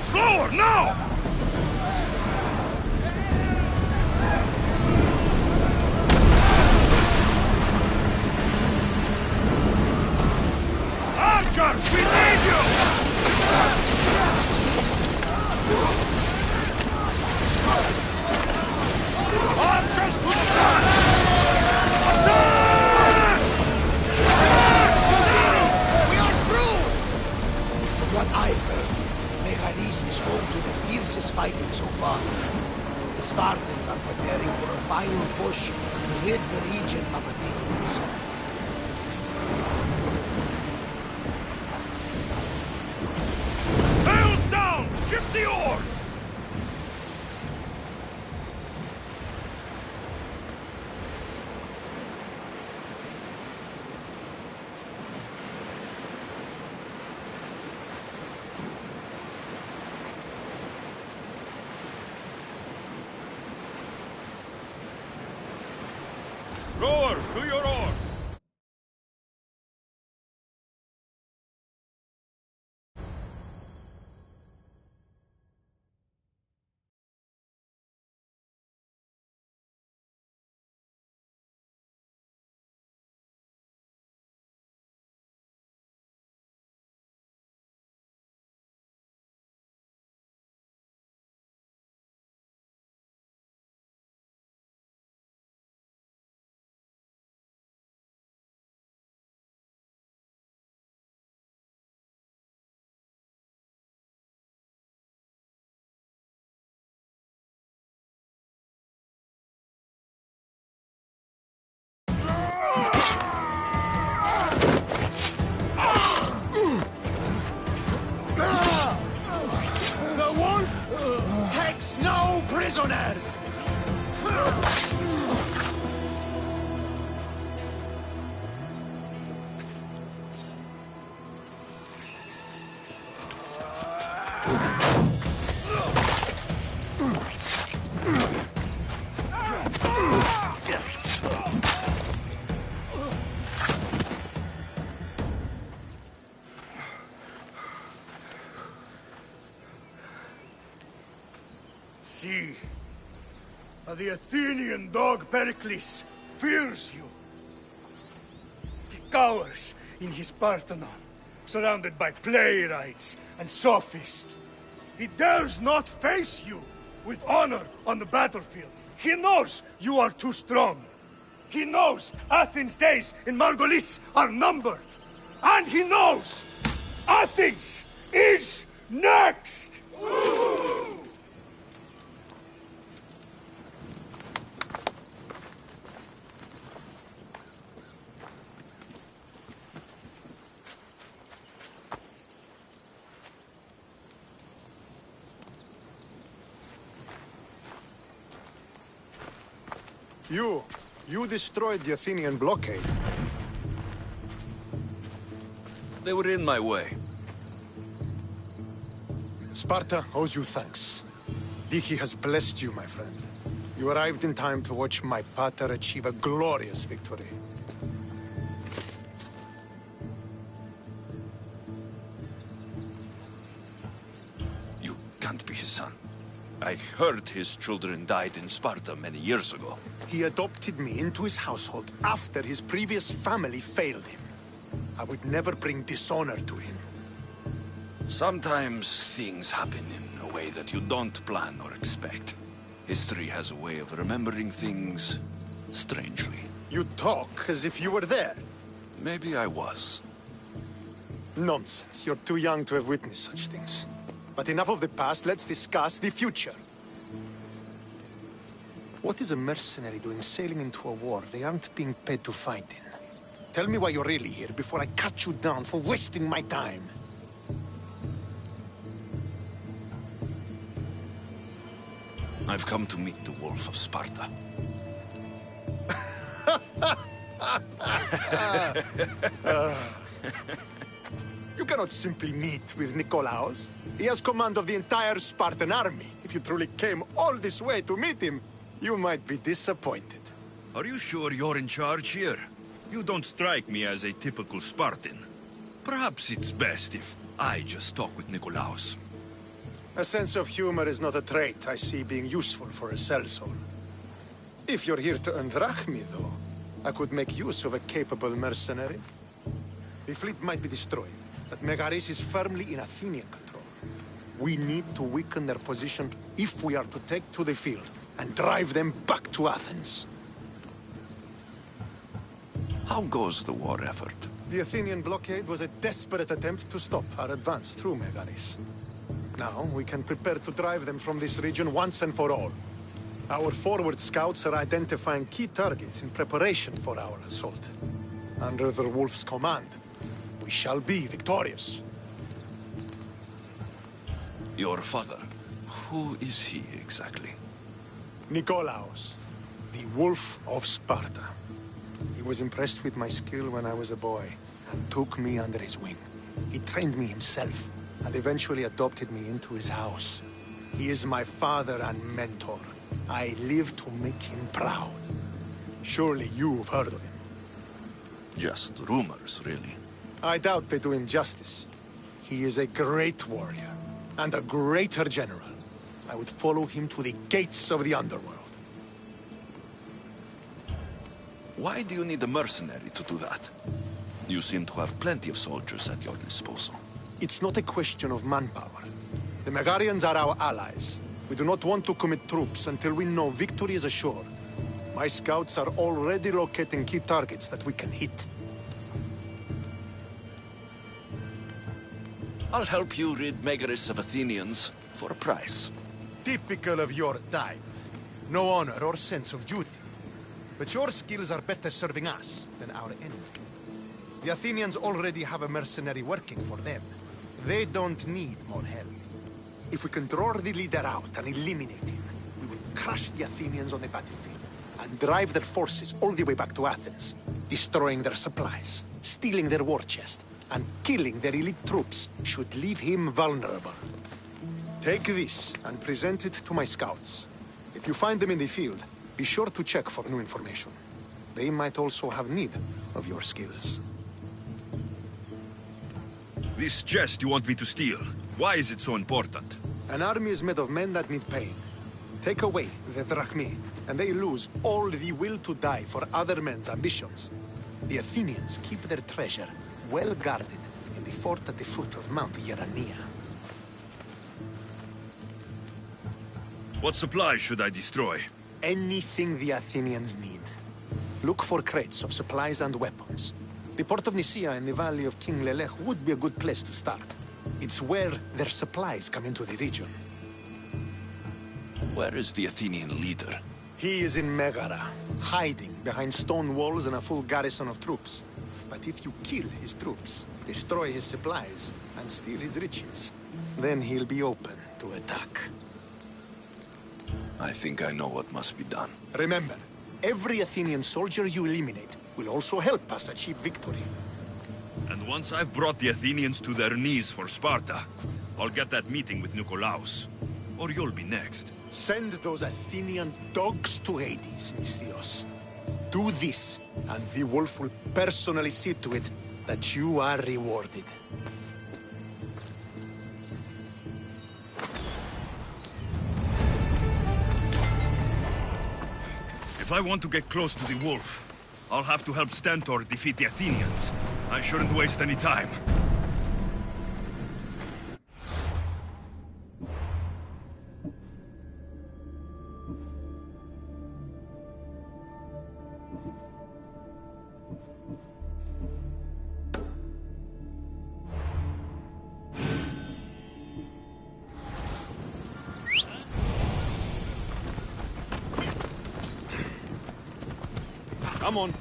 Slower, now! Archers, we need you! Archers to the front! Attack! We are through! From what I've heard, Megaris is home to the fiercest fighting so far. The Spartans are preparing for a final push to rid the region of Athenians. Sails down! Shift the oars! Rowers, to your oars! The wolf takes no prisoners! See, the Athenian dog Pericles fears you. He cowers in his Parthenon, surrounded by playwrights and sophists. He dares not face you with honor on the battlefield. He knows you are too strong. He knows Athens' days in Margolis are numbered. And he knows Athens is next! You destroyed the Athenian blockade. They were in my way. Sparta owes you thanks. Dihi has blessed you, my friend. You arrived in time to watch my pater achieve a glorious victory. son. I heard his children died in Sparta many years ago. He adopted me into his household after his previous family failed him. I would never bring dishonor to him. Sometimes things happen in a way that you don't plan or expect. History has a way of remembering things strangely. You talk as if you were there. Maybe I was. Nonsense. You're too young to have witnessed such things. But enough of the past, let's discuss the future. What is a mercenary doing sailing into a war they aren't being paid to fight in? Tell me why you're really here before I cut you down for wasting my time. I've come to meet the Wolf of Sparta. You cannot simply meet with Nikolaos. He has command of the entire Spartan army. If you truly came all this way to meet him, you might be disappointed. Are you sure you're in charge here? You don't strike me as a typical Spartan. Perhaps it's best if I just talk with Nikolaos. A sense of humor is not a trait I see being useful for a sellsword. If you're here to earn drachmi, though, I could make use of a capable mercenary. The fleet might be destroyed, but Megaris is firmly in Athenian control. We need to weaken their position if we are to take to the field and drive them back to Athens. How goes the war effort? The Athenian blockade was a desperate attempt to stop our advance through Megaris. Now we can prepare to drive them from this region once and for all. Our forward scouts are identifying key targets in preparation for our assault. Under the Wolf's command, we shall be victorious. Your father, who is he exactly? Nikolaos, the Wolf of Sparta. He was impressed with my skill when I was a boy, and took me under his wing. He trained me himself, and eventually adopted me into his house. He is my father and mentor. I live to make him proud. Surely you've heard of him. Just rumors, really. I doubt they do him justice. He is a great warrior, and a greater general. I would follow him to the gates of the underworld. Why do you need a mercenary to do that? You seem to have plenty of soldiers at your disposal. It's not a question of manpower. The Megarians are our allies. We do not want to commit troops until we know victory is assured. My scouts are already locating key targets that we can hit. I'll help you rid Megaris of Athenians for a price. Typical of your type. No honor or sense of duty. But your skills are better serving us than our enemy. The Athenians already have a mercenary working for them. They don't need more help. If we can draw the leader out and eliminate him, we will crush the Athenians on the battlefield and drive their forces all the way back to Athens, destroying their supplies, stealing their war chest, and killing their elite troops should leave him vulnerable. Take this and present it to my scouts. If you find them in the field, be sure to check for new information. They might also have need of your skills. This chest you want me to steal, why is it so important? An army is made of men that need pain. Take away the drachmi, and they lose all the will to die for other men's ambitions. The Athenians keep their treasure well guarded in the fort at the foot of Mount Yerania. What supplies should I destroy? Anything the Athenians need. Look for crates of supplies and weapons. The port of Nicaea in the valley of King Lelech would be a good place to start. It's where their supplies come into the region. Where is the Athenian leader? He is in Megara, hiding behind stone walls and a full garrison of troops. But if you kill his troops, destroy his supplies, and steal his riches, then he'll be open to attack. I think I know what must be done. Remember, every Athenian soldier you eliminate will also help us achieve victory. And once I've brought the Athenians to their knees for Sparta, I'll get that meeting with Nikolaos. Or you'll be next. Send those Athenian dogs to Hades, Misthios. Do this, and the wolf will personally see to it that you are rewarded. If I want to get close to the wolf, I'll have to help Stentor defeat the Athenians. I shouldn't waste any time. Come on.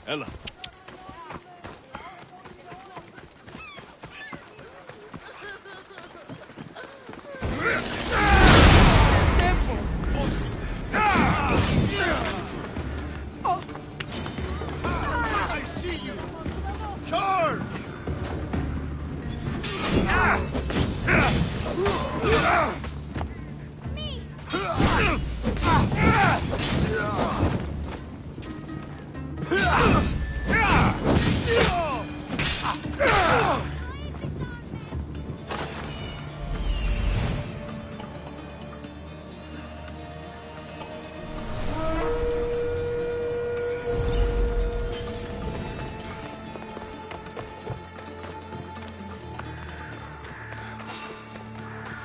Ella. I see you! Charge!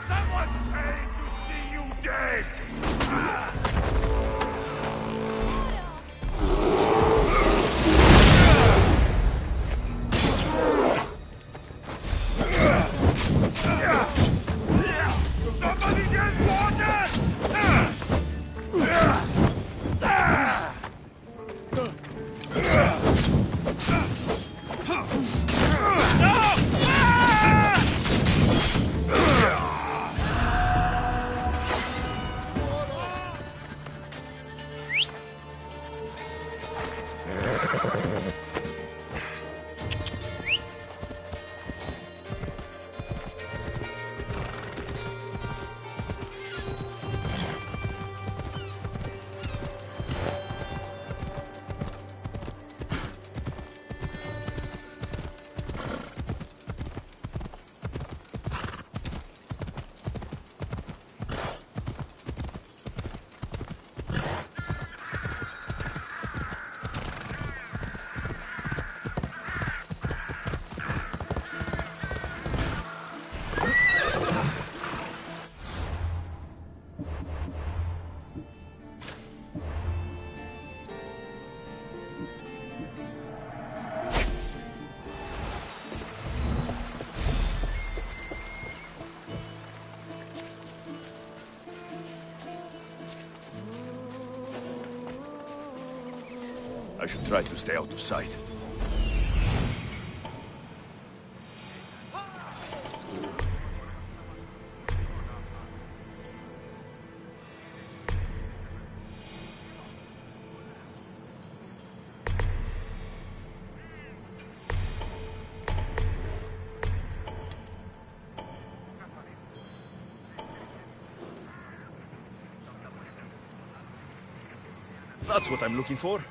Someone's paying to see you dead! Somebody get water! I should try to stay out of sight. That's what I'm looking for.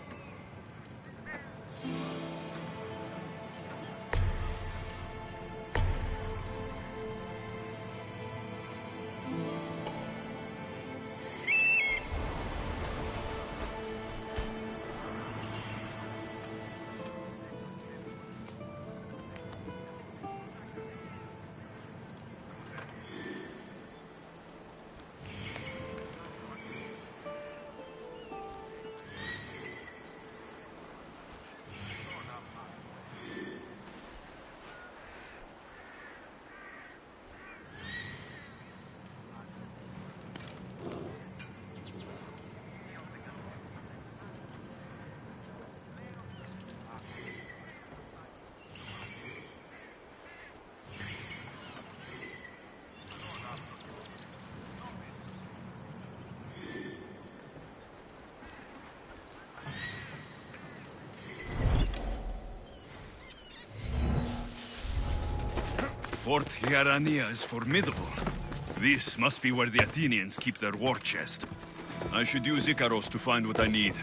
Fort Hierania is formidable. This must be where the Athenians keep their war chest. I should use Icaros to find what I need.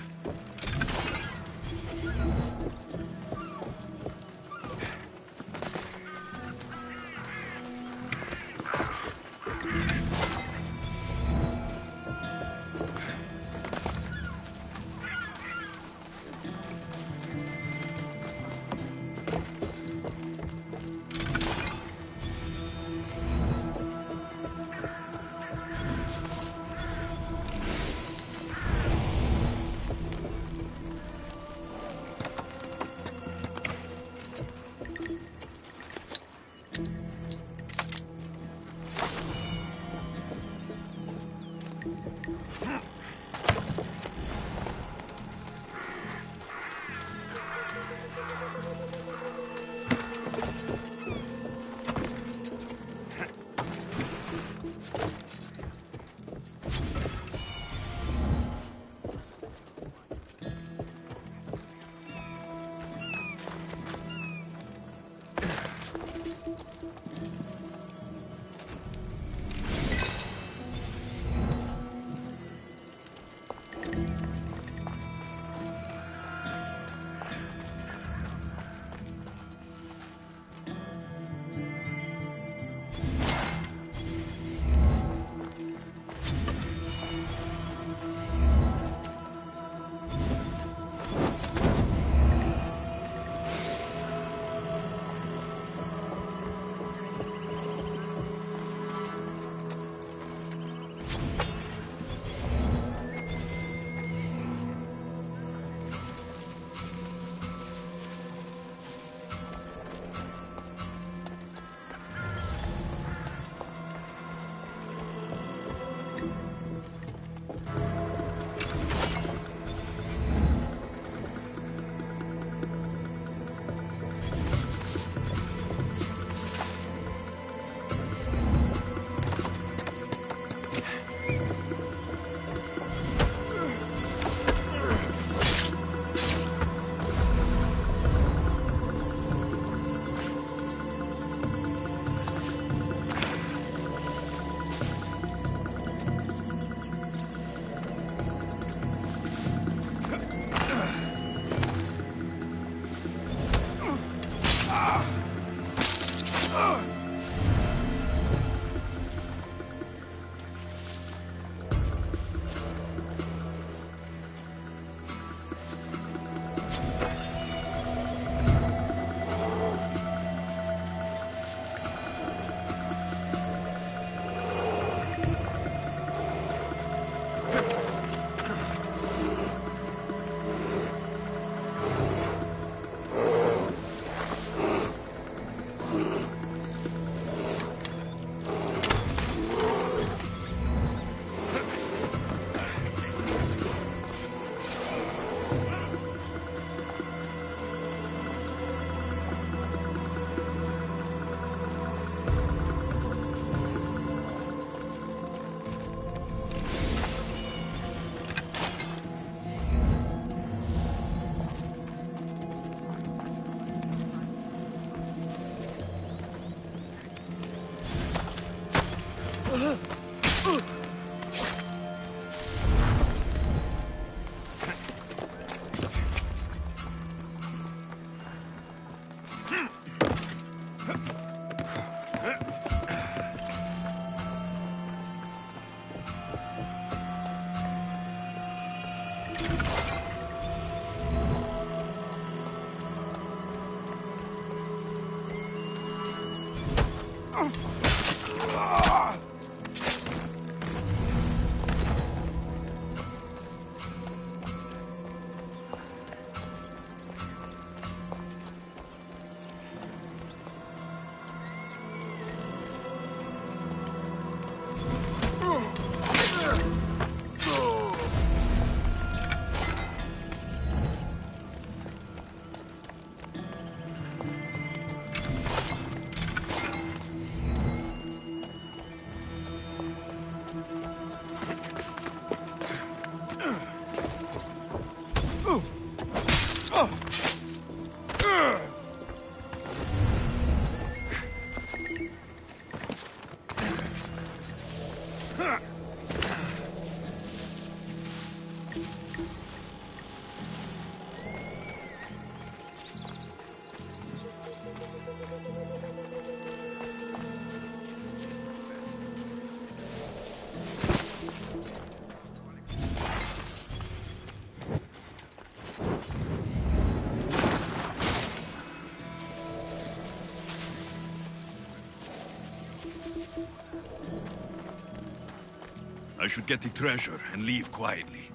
I should get the treasure and leave quietly.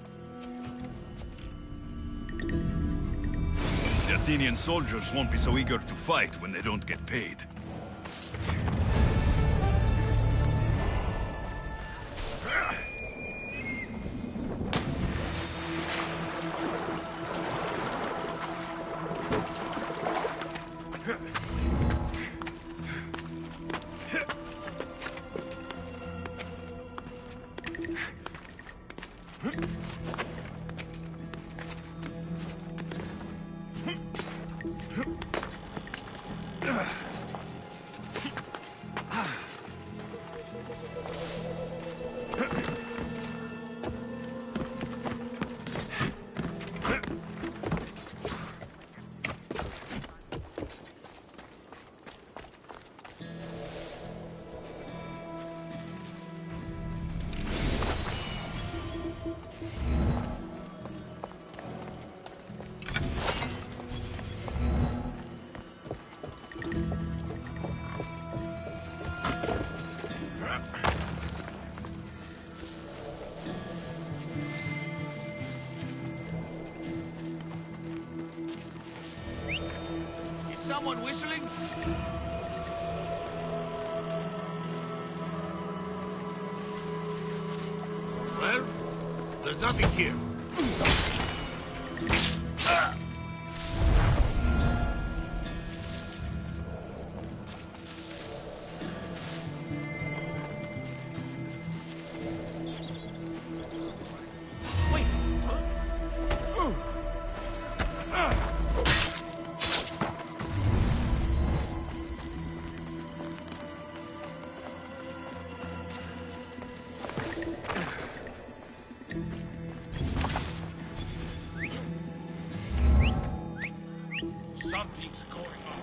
The Athenian soldiers won't be so eager to fight when they don't get paid. Someone whistling? Well, there's nothing here. Wait! Something's going on.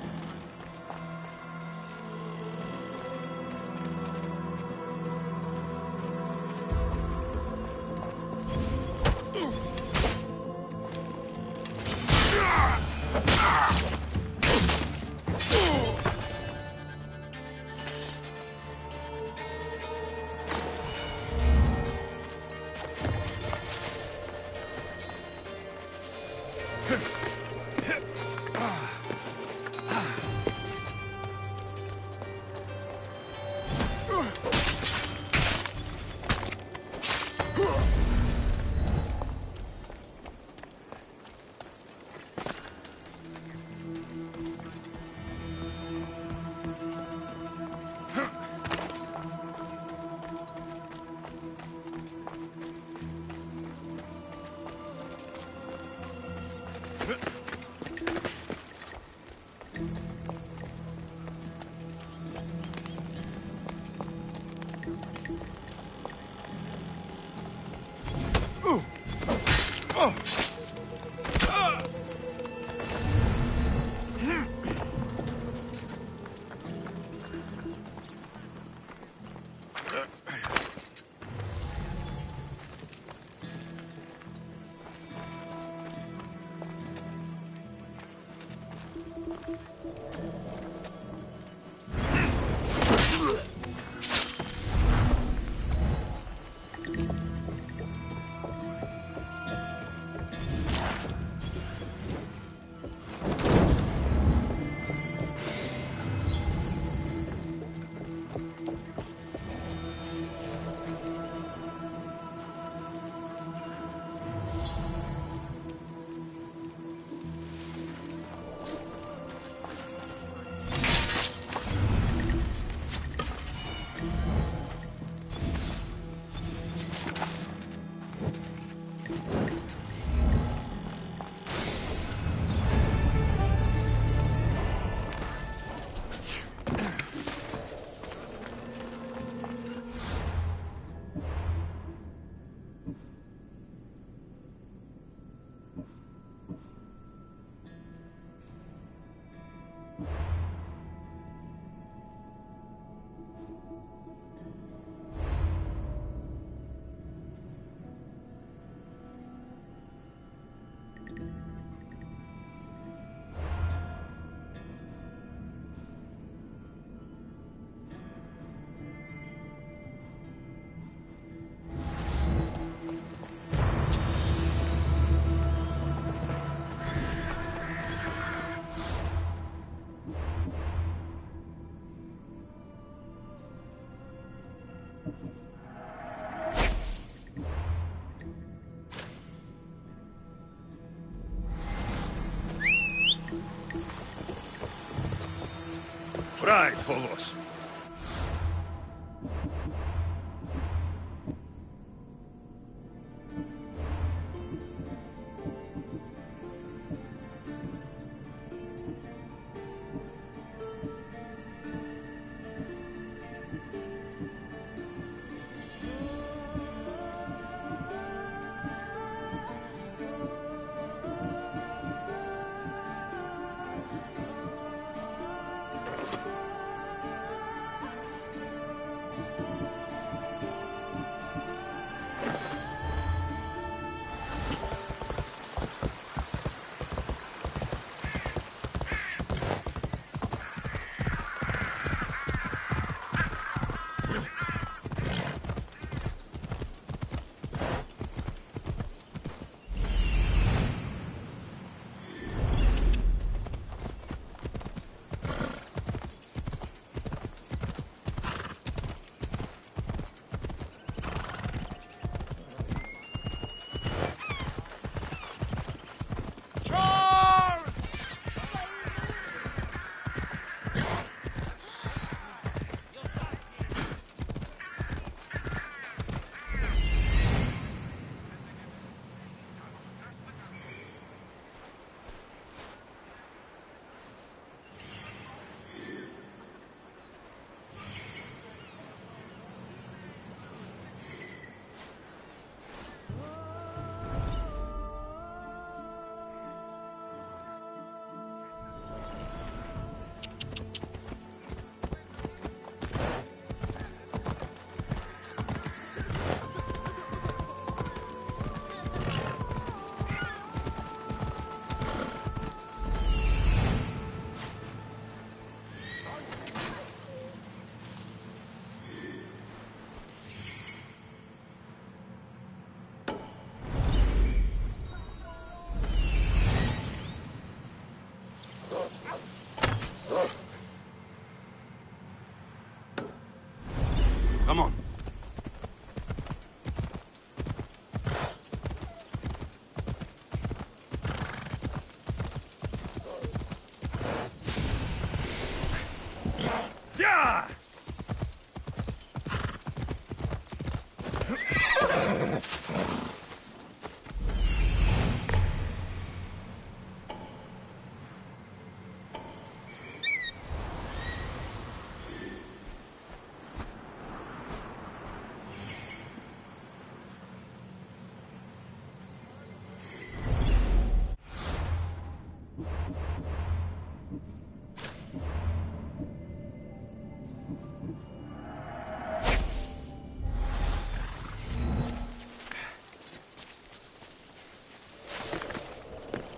Right, Phobos.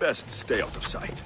Best stay out of sight.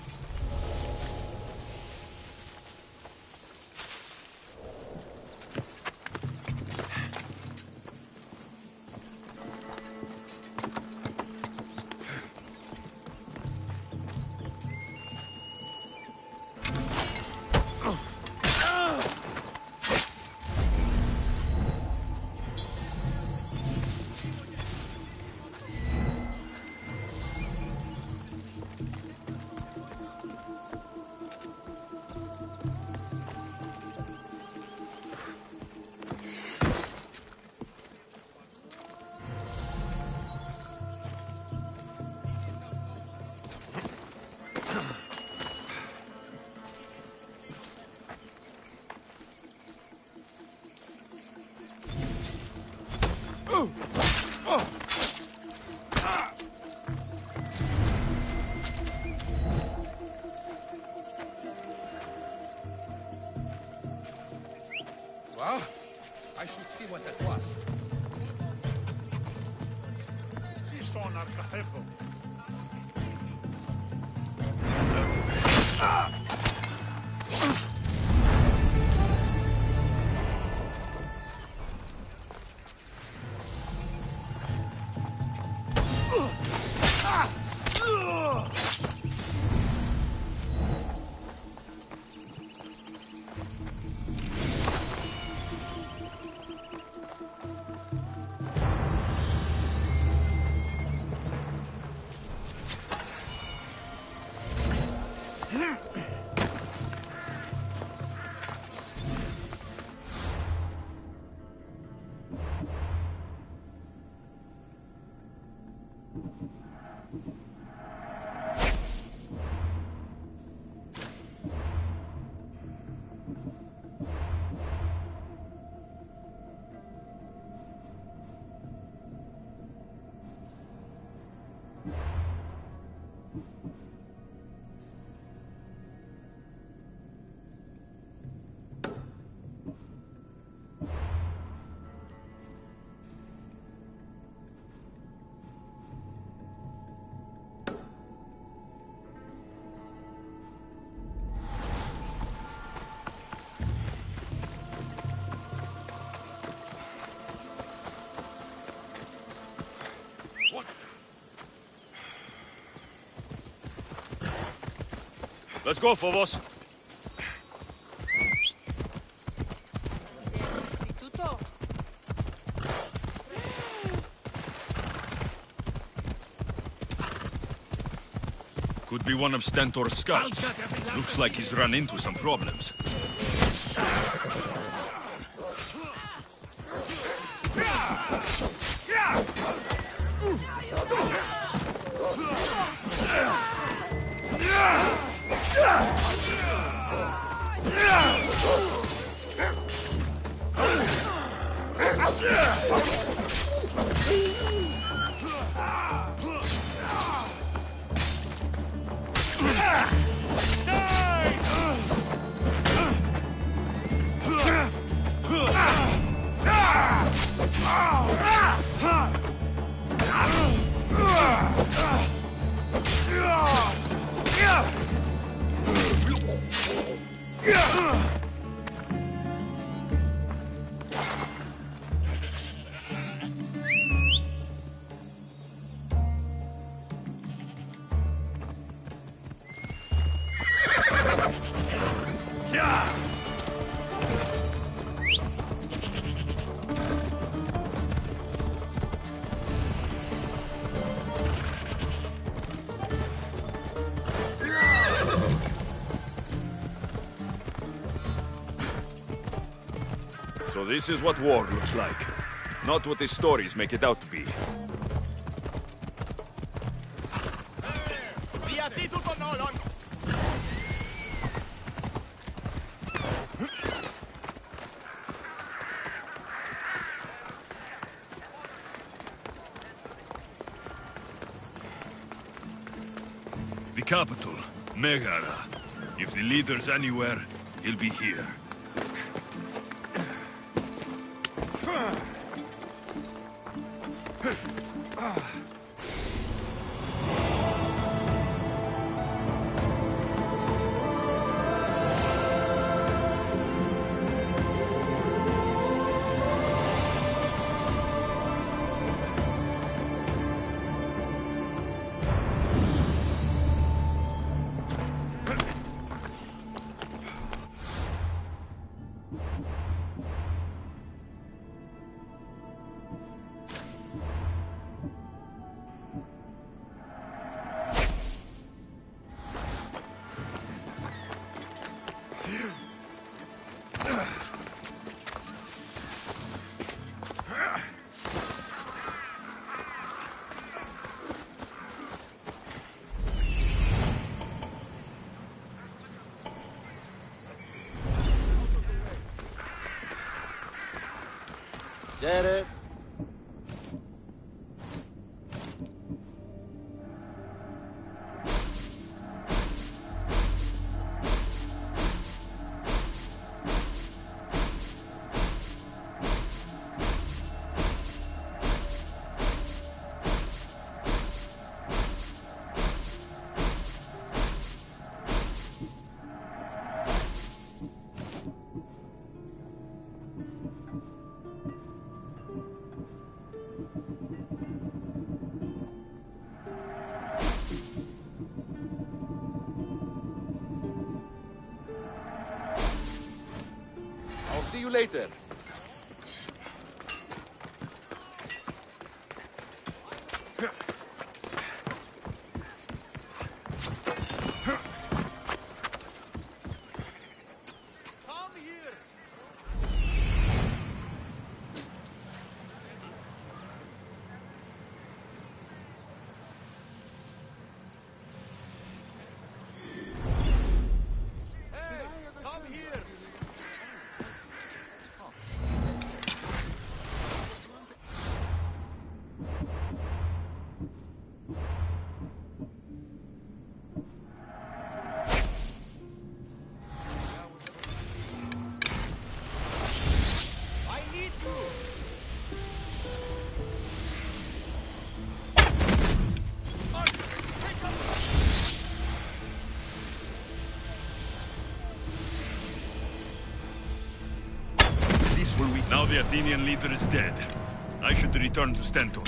Well, I should see what that was. Let's go, Phobos. Could be one of Stentor's scouts. Looks like he's run into some problems. So this is what war looks like. Not what the stories make it out to be. The capital, Megara. If the leader's anywhere, he'll be here. Get it? I'll see you later. Now the Athenian leader is dead. I should return to Stentor.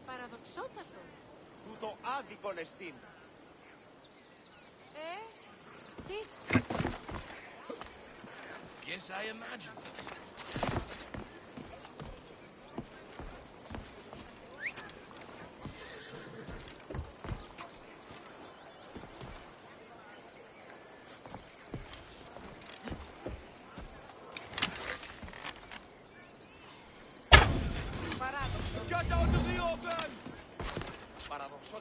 Παραδοξότατο. Τούτο άδικον εστίν. Τι? Yes, I imagine. I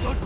thought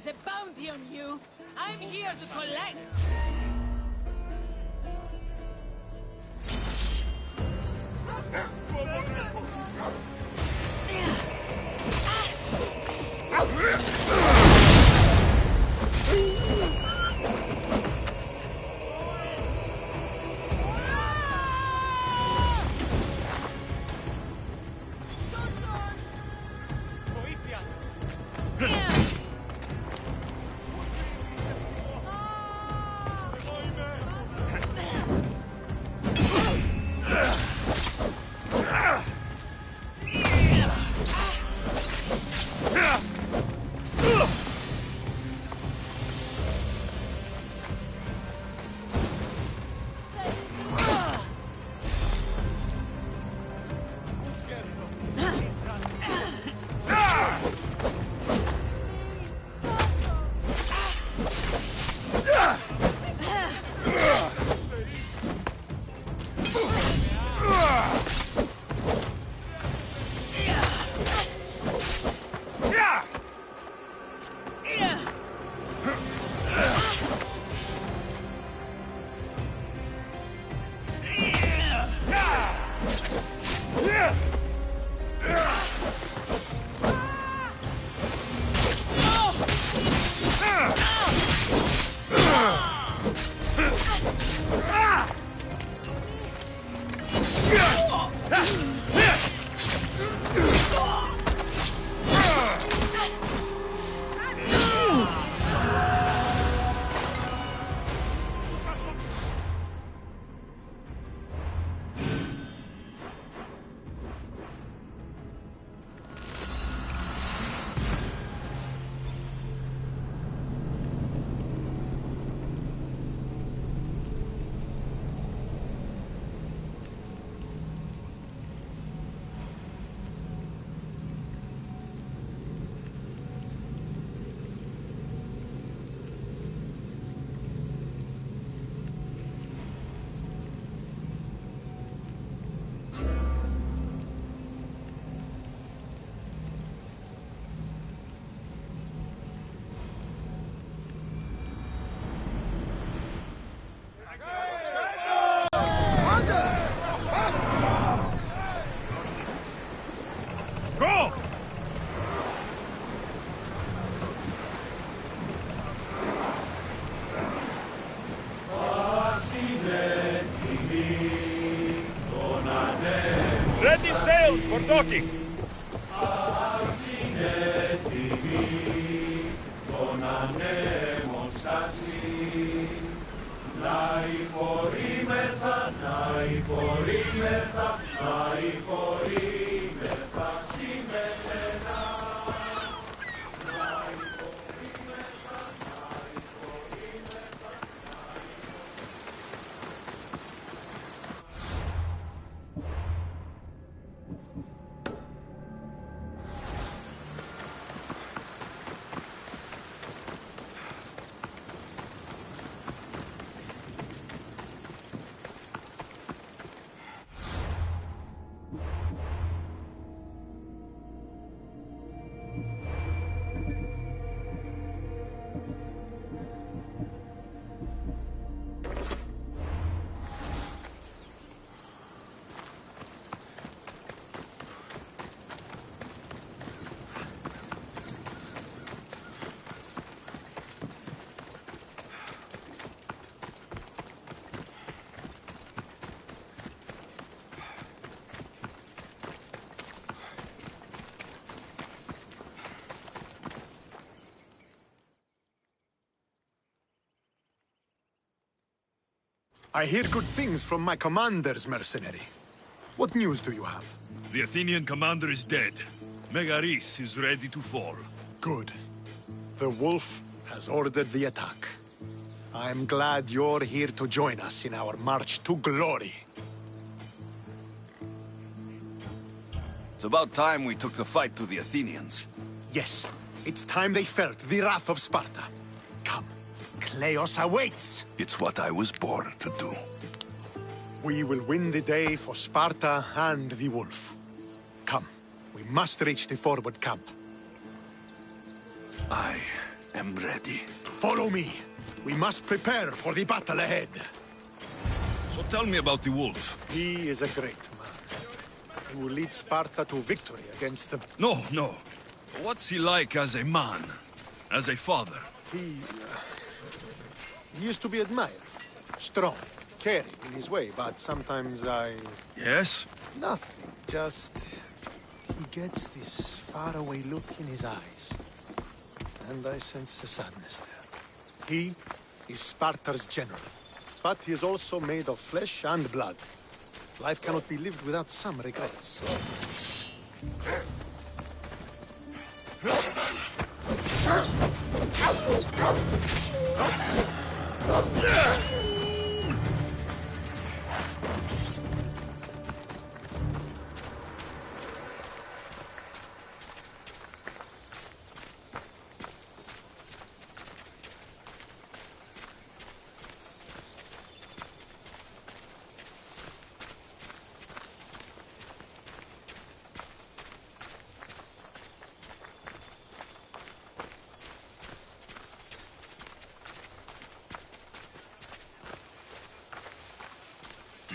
There's a bounty on you. I'm here to collect. Ready sails for docking. I hear good things from my commanders, mercenary. What news do you have? The Athenian commander is dead. Megaris is ready to fall. Good. The wolf has ordered the attack. I'm glad you're here to join us in our march to glory. It's about time we took the fight to the Athenians. Yes, it's time they felt the wrath of Sparta. Come, Kleos awaits! It's what I was born to do. We will win the day for Sparta and the wolf. Come, we must reach the forward camp. I am ready. Follow me. We must prepare for the battle ahead. So tell me about the wolf. He is a great man. He will lead Sparta to victory against the... No. What's he like as a man? As a father? He is to be admired. Strong, caring in his way, but sometimes I... Yes? Nothing, just... He gets this faraway look in his eyes. And I sense a sadness there. He is Sparta's general, but he is also made of flesh and blood. Life cannot be lived without some regrets.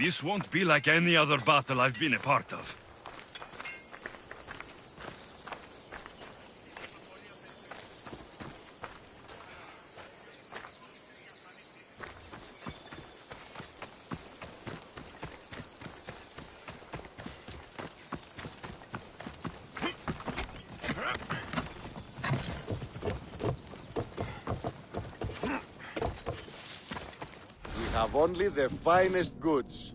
This won't be like any other battle I've been a part of. We have only the finest goods.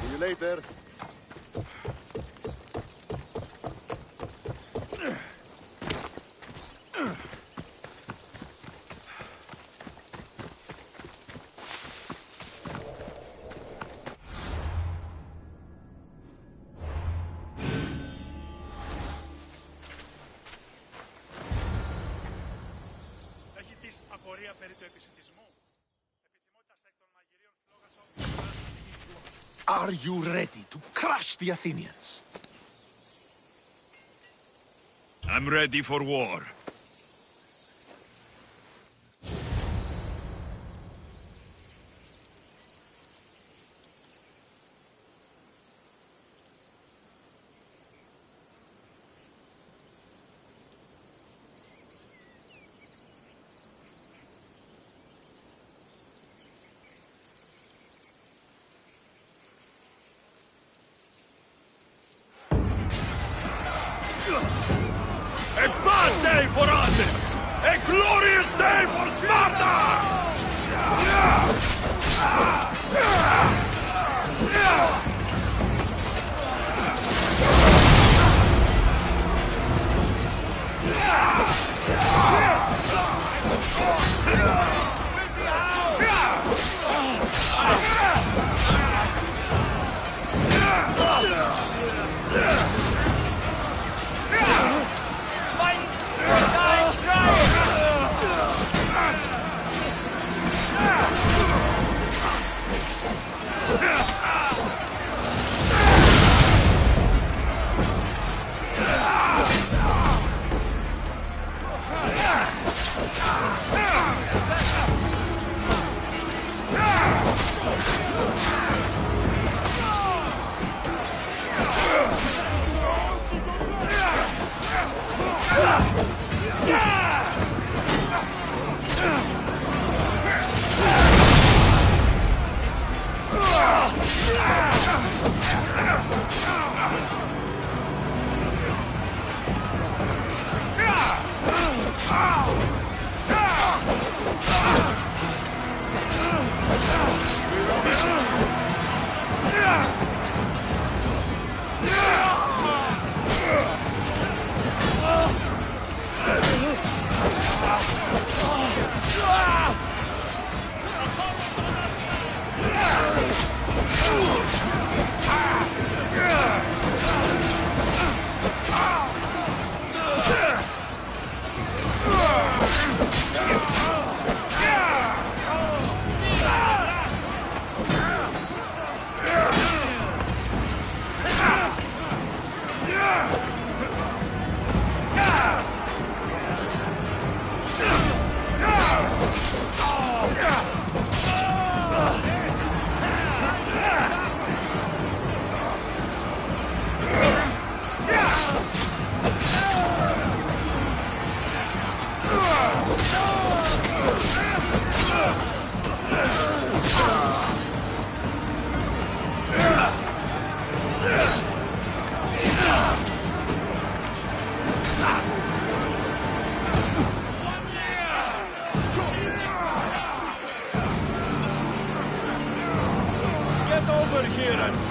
See you later. Are you ready to crush the Athenians? I'm ready for war. A bad day for Athens! A glorious day for Sparta!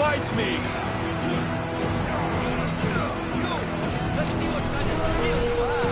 fight me! Let's see what kind of skill you have.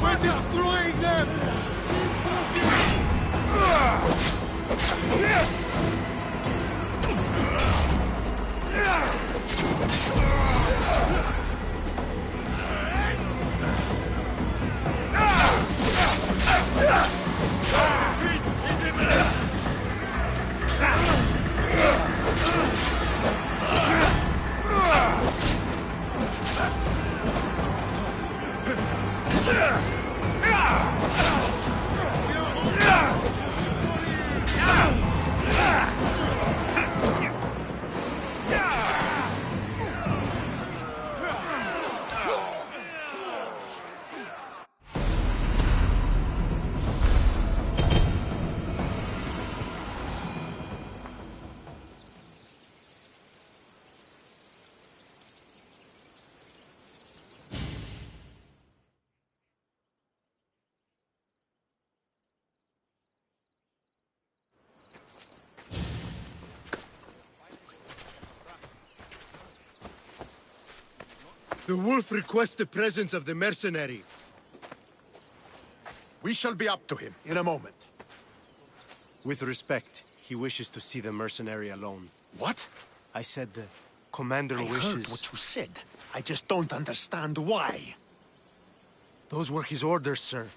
We're destroying them! The wolf requests the presence of the mercenary. We shall be up to him in a moment. With respect, he wishes to see the mercenary alone. What? I said the commander I wishes... heard what you said. I just don't understand why. Those were his orders, sir.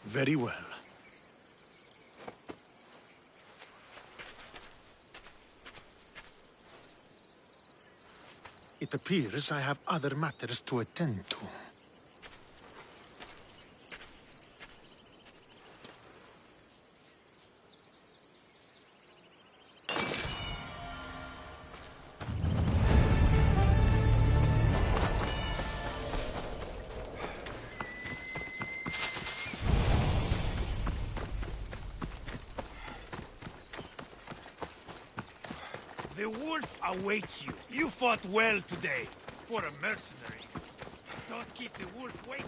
Very well. It appears I have other matters to attend to. The wolf awaits you. You fought well today, for a mercenary. Don't keep the wolf waiting.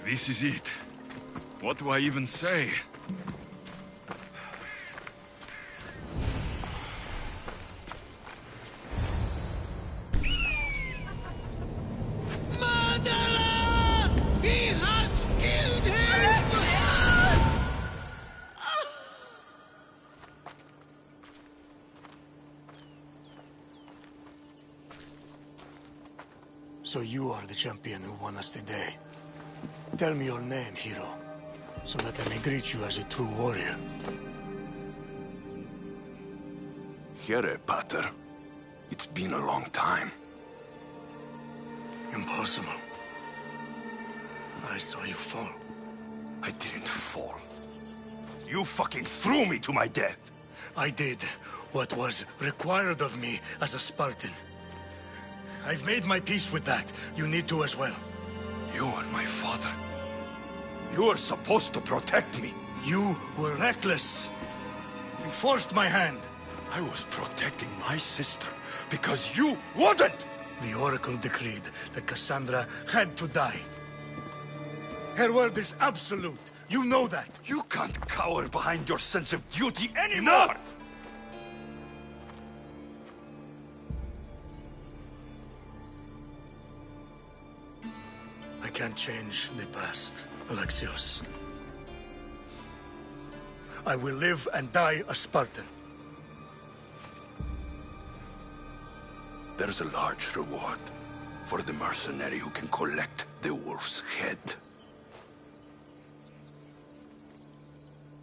This is it. What do I even say? So you are the champion who won us today. Tell me your name, hero, so that I may greet you as a true warrior. Here, Pater. It's been a long time. Impossible. I saw you fall. I didn't fall. You fucking threw me to my death! I did what was required of me as a Spartan. I've made my peace with that. You need to as well. You are my father. You were supposed to protect me. You were reckless. You forced my hand. I was protecting my sister because you wouldn't! The Oracle decreed that Cassandra had to die. Her word is absolute. You know that. You can't cower behind your sense of duty anymore! Enough! I can't change the past, Alexis. I will live and die a Spartan. There's a large reward for the mercenary who can collect the wolf's head.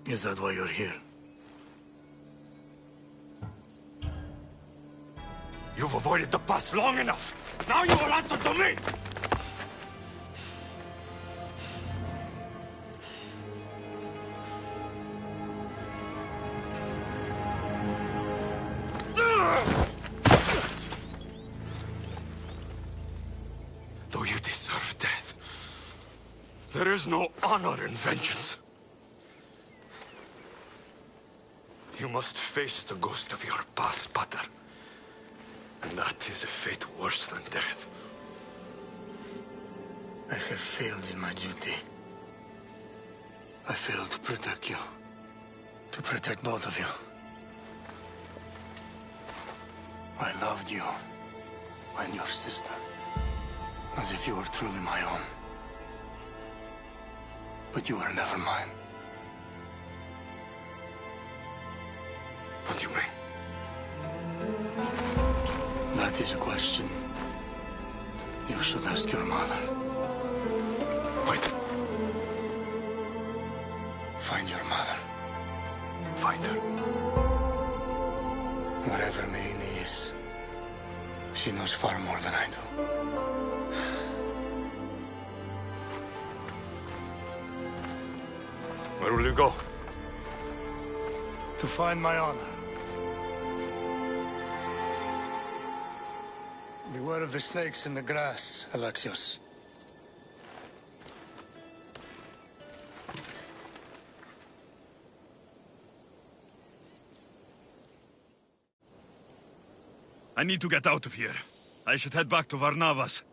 Is that why you're here? You've avoided the past long enough. Now you will answer to me! Though you deserve death, there is no honor in vengeance. You must face the ghost of your past, Pater. And that is a fate worse than death. I have failed in my duty. I failed to protect you. To protect both of you. I loved you and your sister as if you were truly my own. But you were never mine. What do you mean? That is a question you should ask your mother. Wait. Find your mother. Find her. Wherever Merini is, she knows far more than I do. Where will you go? To find my honor. Beware of the snakes in the grass, Alexis. I need to get out of here. I should head back to Varnavas.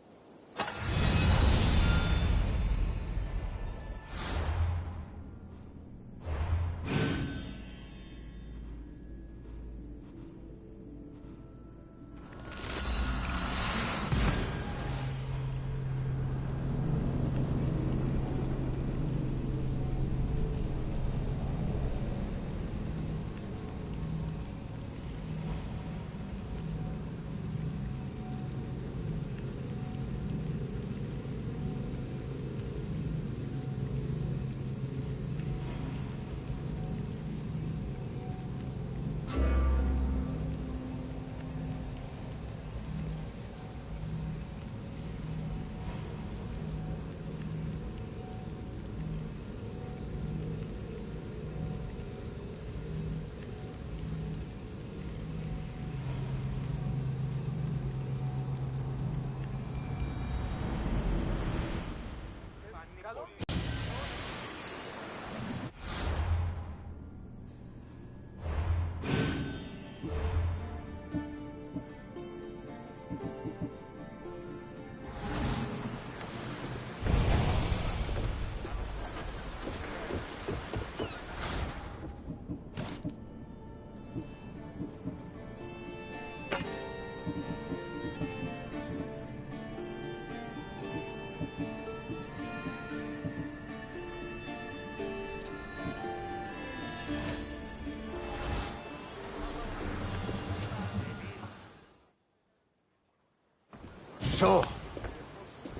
So,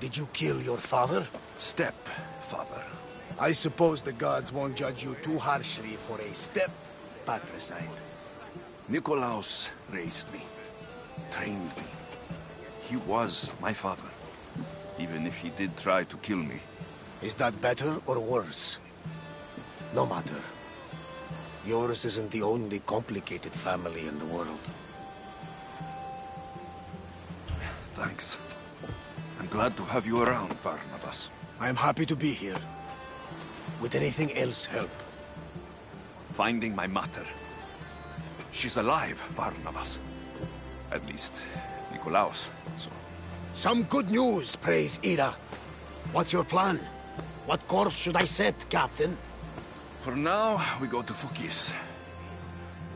did you kill your father? Stepfather. I suppose the gods won't judge you too harshly for a step-patricide. Nikolaos raised me, trained me. He was my father, even if he did try to kill me. Is that better or worse? No matter. Yours isn't the only complicated family in the world. Thanks. I'm glad to have you around, Varnavas. I'm happy to be here. Would anything else help? Finding my mother. She's alive, Varnavas. At least, Nikolaos thought so. Some good news, praise Ira. What's your plan? What course should I set, Captain? For now, we go to Fukis.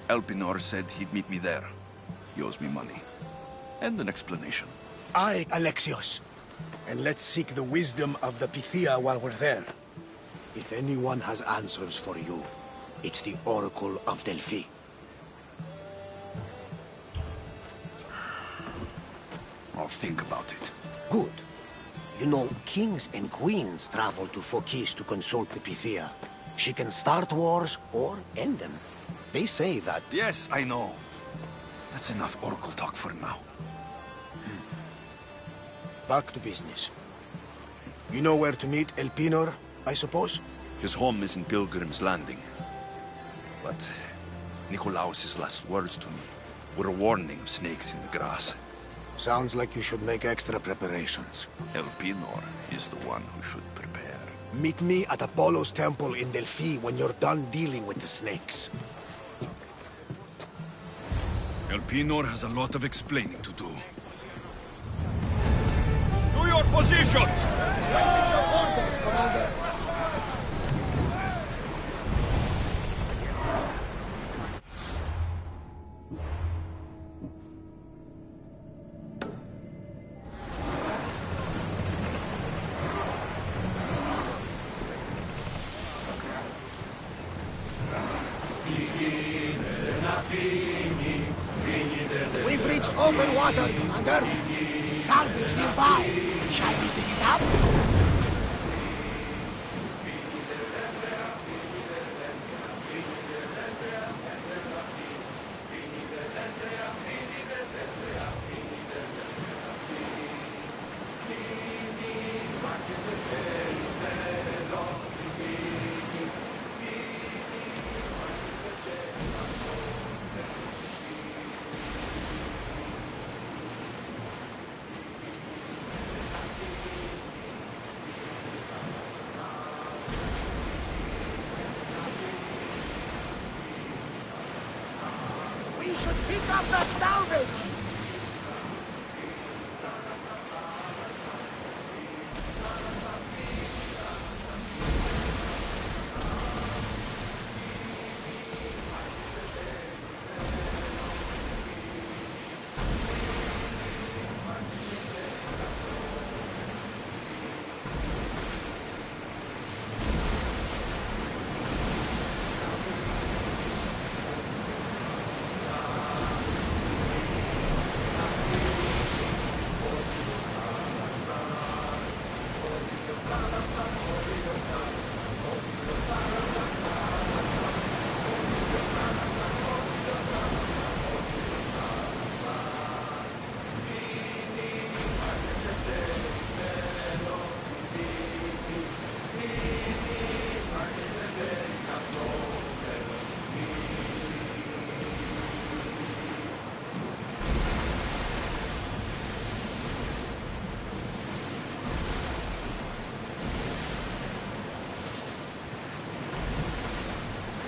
Elpinor said he'd meet me there. He owes me money. And an explanation. Aye, Alexio's. And let's seek the wisdom of the Pythia while we're there. If anyone has answers for you, it's the Oracle of Delphi. I'll think about it. Good. You know, kings and queens travel to Fokis to consult the Pythia. She can start wars or end them. They say that... Yes, I know. That's enough Oracle talk for now. Back to business. You know where to meet Elpinor, I suppose? His home is in Pilgrim's Landing. But Nikolaos' last words to me were a warning of snakes in the grass. Sounds like you should make extra preparations. Elpinor is the one who should prepare. Meet me at Apollo's temple in Delphi when you're done dealing with the snakes. Elpinor has a lot of explaining to do. To your positions! We've reached open water, Commander. Salvage nearby. Shall we pick it up? We should pick up the salvage!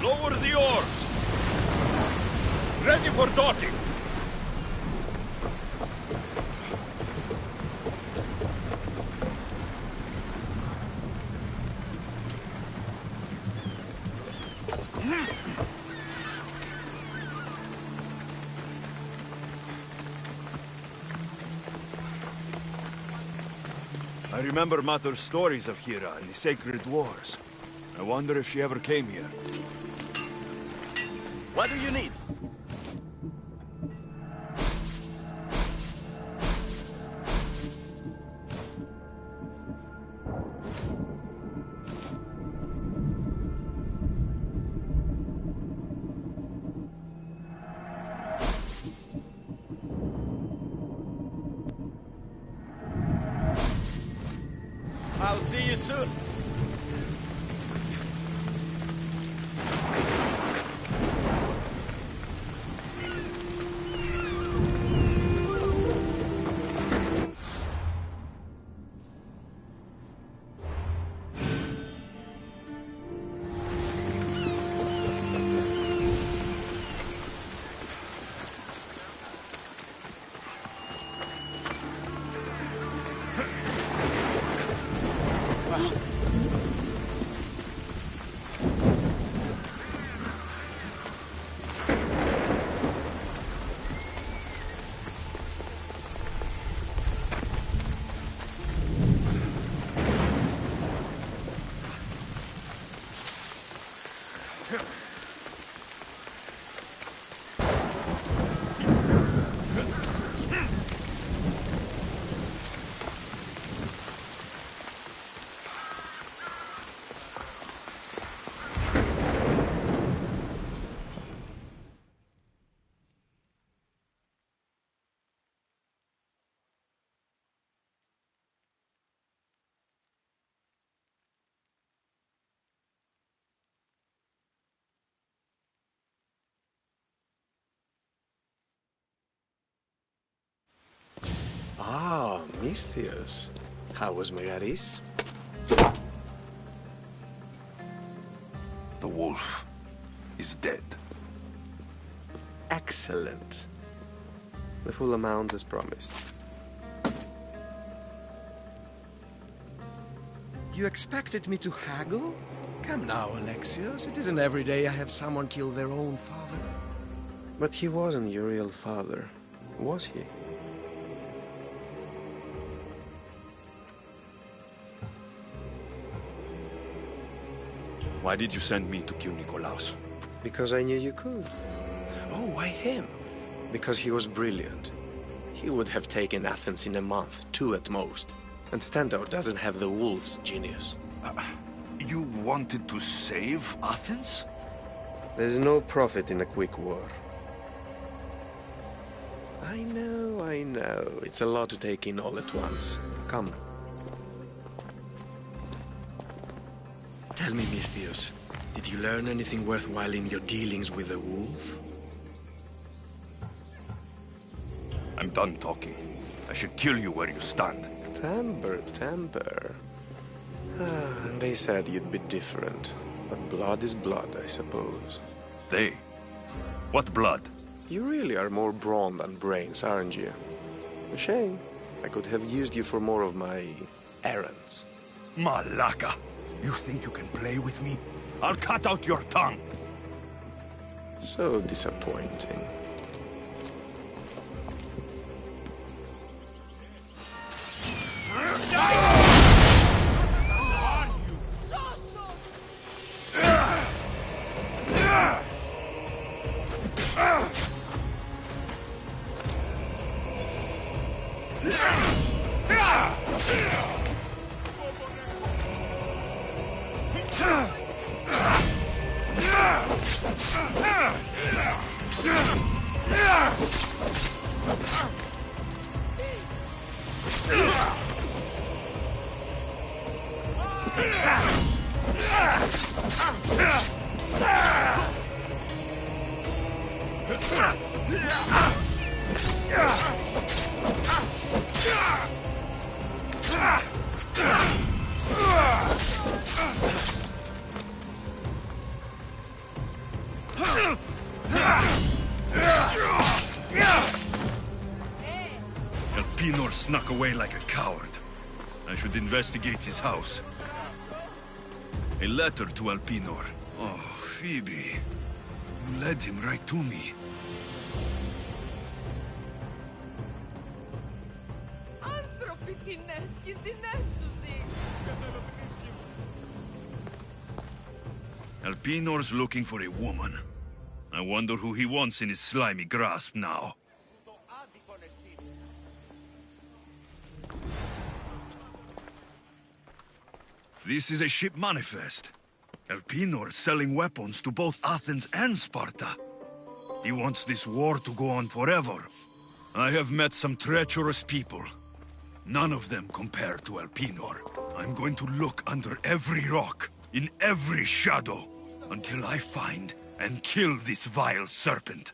Lower the oars! Ready for docking! I remember Mater's stories of Hera and the Sacred Wars. I wonder if she ever came here. What do you need? I'll see you soon. Ah, Misthios. How was Megaris? The wolf is dead. Excellent. The full amount as promised. You expected me to haggle? Come now, Alexis. It isn't every day I have someone kill their own father. But he wasn't your real father, was he? Why did you send me to kill Nikolaos? Because I knew you could. Oh, why him? Because he was brilliant. He would have taken Athens in a month, 2 at most. And Stentor doesn't have the wolf's genius. You wanted to save Athens? There's no profit in a quick war. I know. It's a lot to take in all at once. Come. Tell me, Misthios, did you learn anything worthwhile in your dealings with the wolf? I'm done talking. I should kill you where you stand. Temper. And they said you'd be different. But blood is blood, I suppose. They? What blood? You really are more brawn than brains, aren't you? A shame. I could have used you for more of my errands. Malaka! You think you can play with me? I'll cut out your tongue! So disappointing. Elpinor snuck away like a coward. I should investigate his house. A letter to Elpinor. Oh, Phoebe. You led him right to me. Άνθρωποι τινές, κινδυνεύσουσι. Elpinor's looking for a woman. I wonder who he wants in his slimy grasp now. This is a ship manifest. Elpinor is selling weapons to both Athens and Sparta. He wants this war to go on forever. I have met some treacherous people. None of them compare to Elpinor. I'm going to look under every rock, in every shadow, until I find and kill this vile serpent.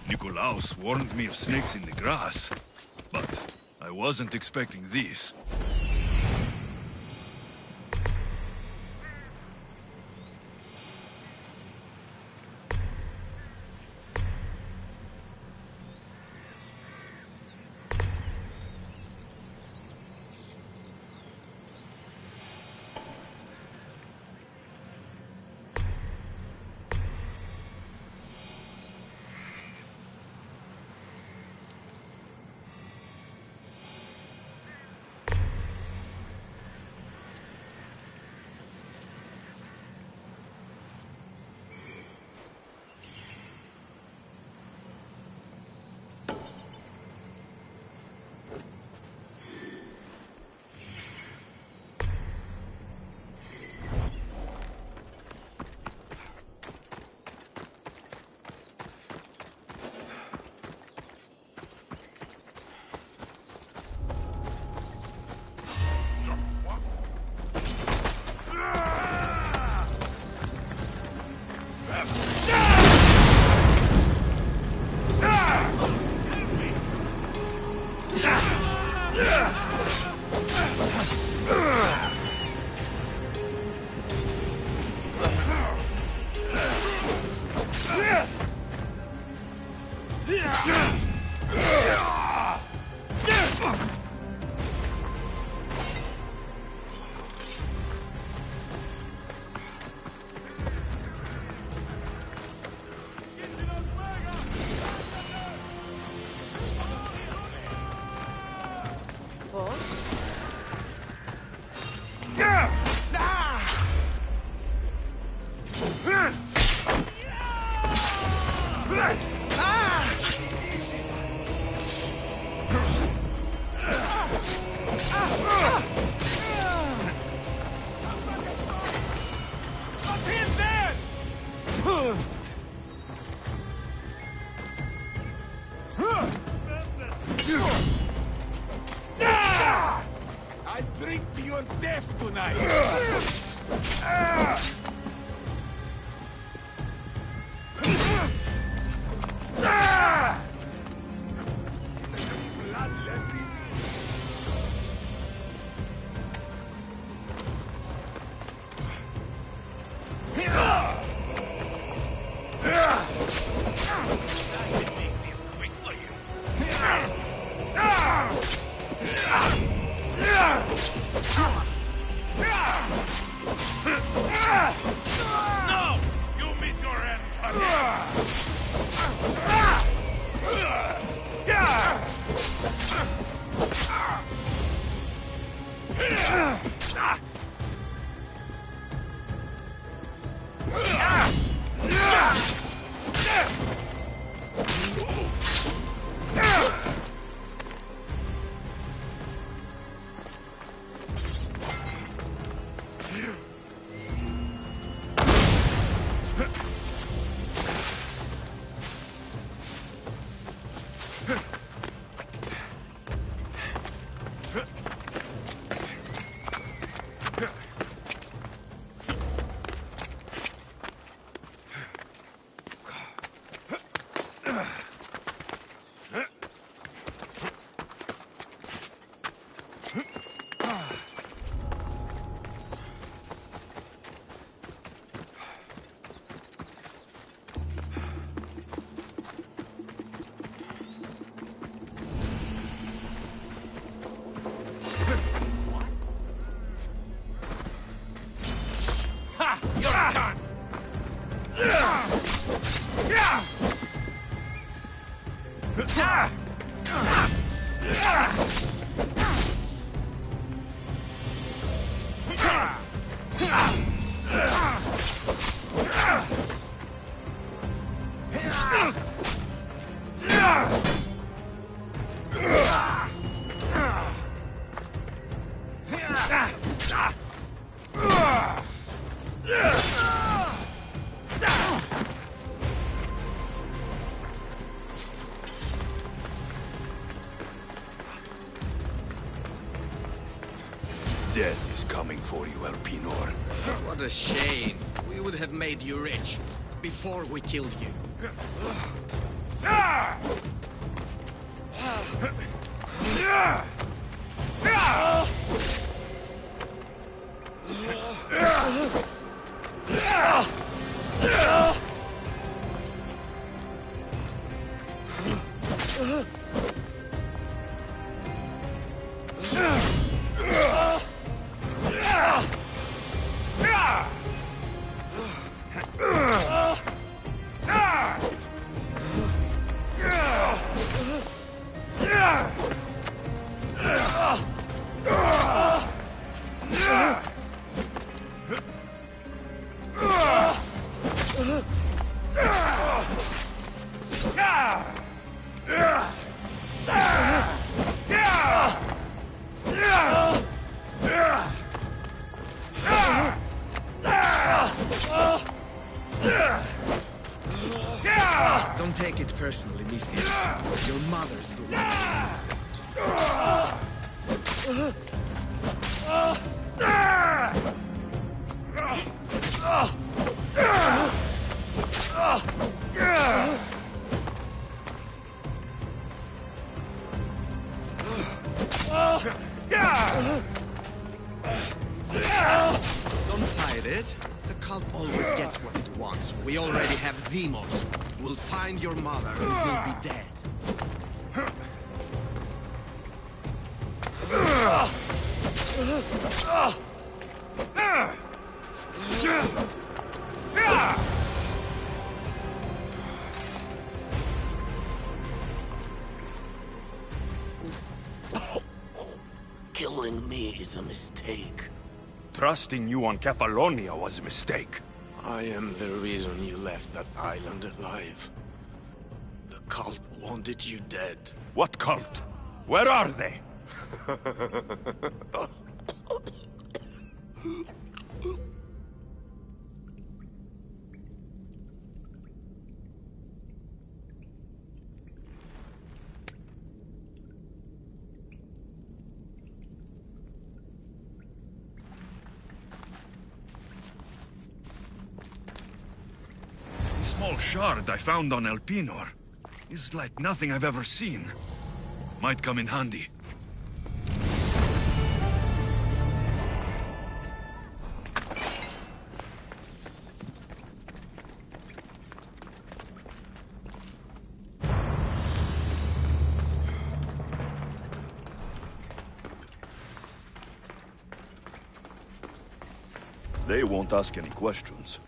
Nikolaos warned me of snakes in the grass, but I wasn't expecting this. I'll drink to your death tonight! No! You meet your end, Death is coming for you, Elpinor. What a shame. We would have made you rich before we killed you. Don't take it personally, mistress. Your mother's the one. Don't fight it. The cult always gets what it wants. We already have Demos. We'll find your mother and you'll be dead. Killing me is a mistake. Trusting you on Kefalonia was a mistake. I am the reason you left that island alive. The cult wanted you dead. What cult? Where are they? The small shard I found on Elpinor is like nothing I've ever seen. Might come in handy. They won't ask any questions.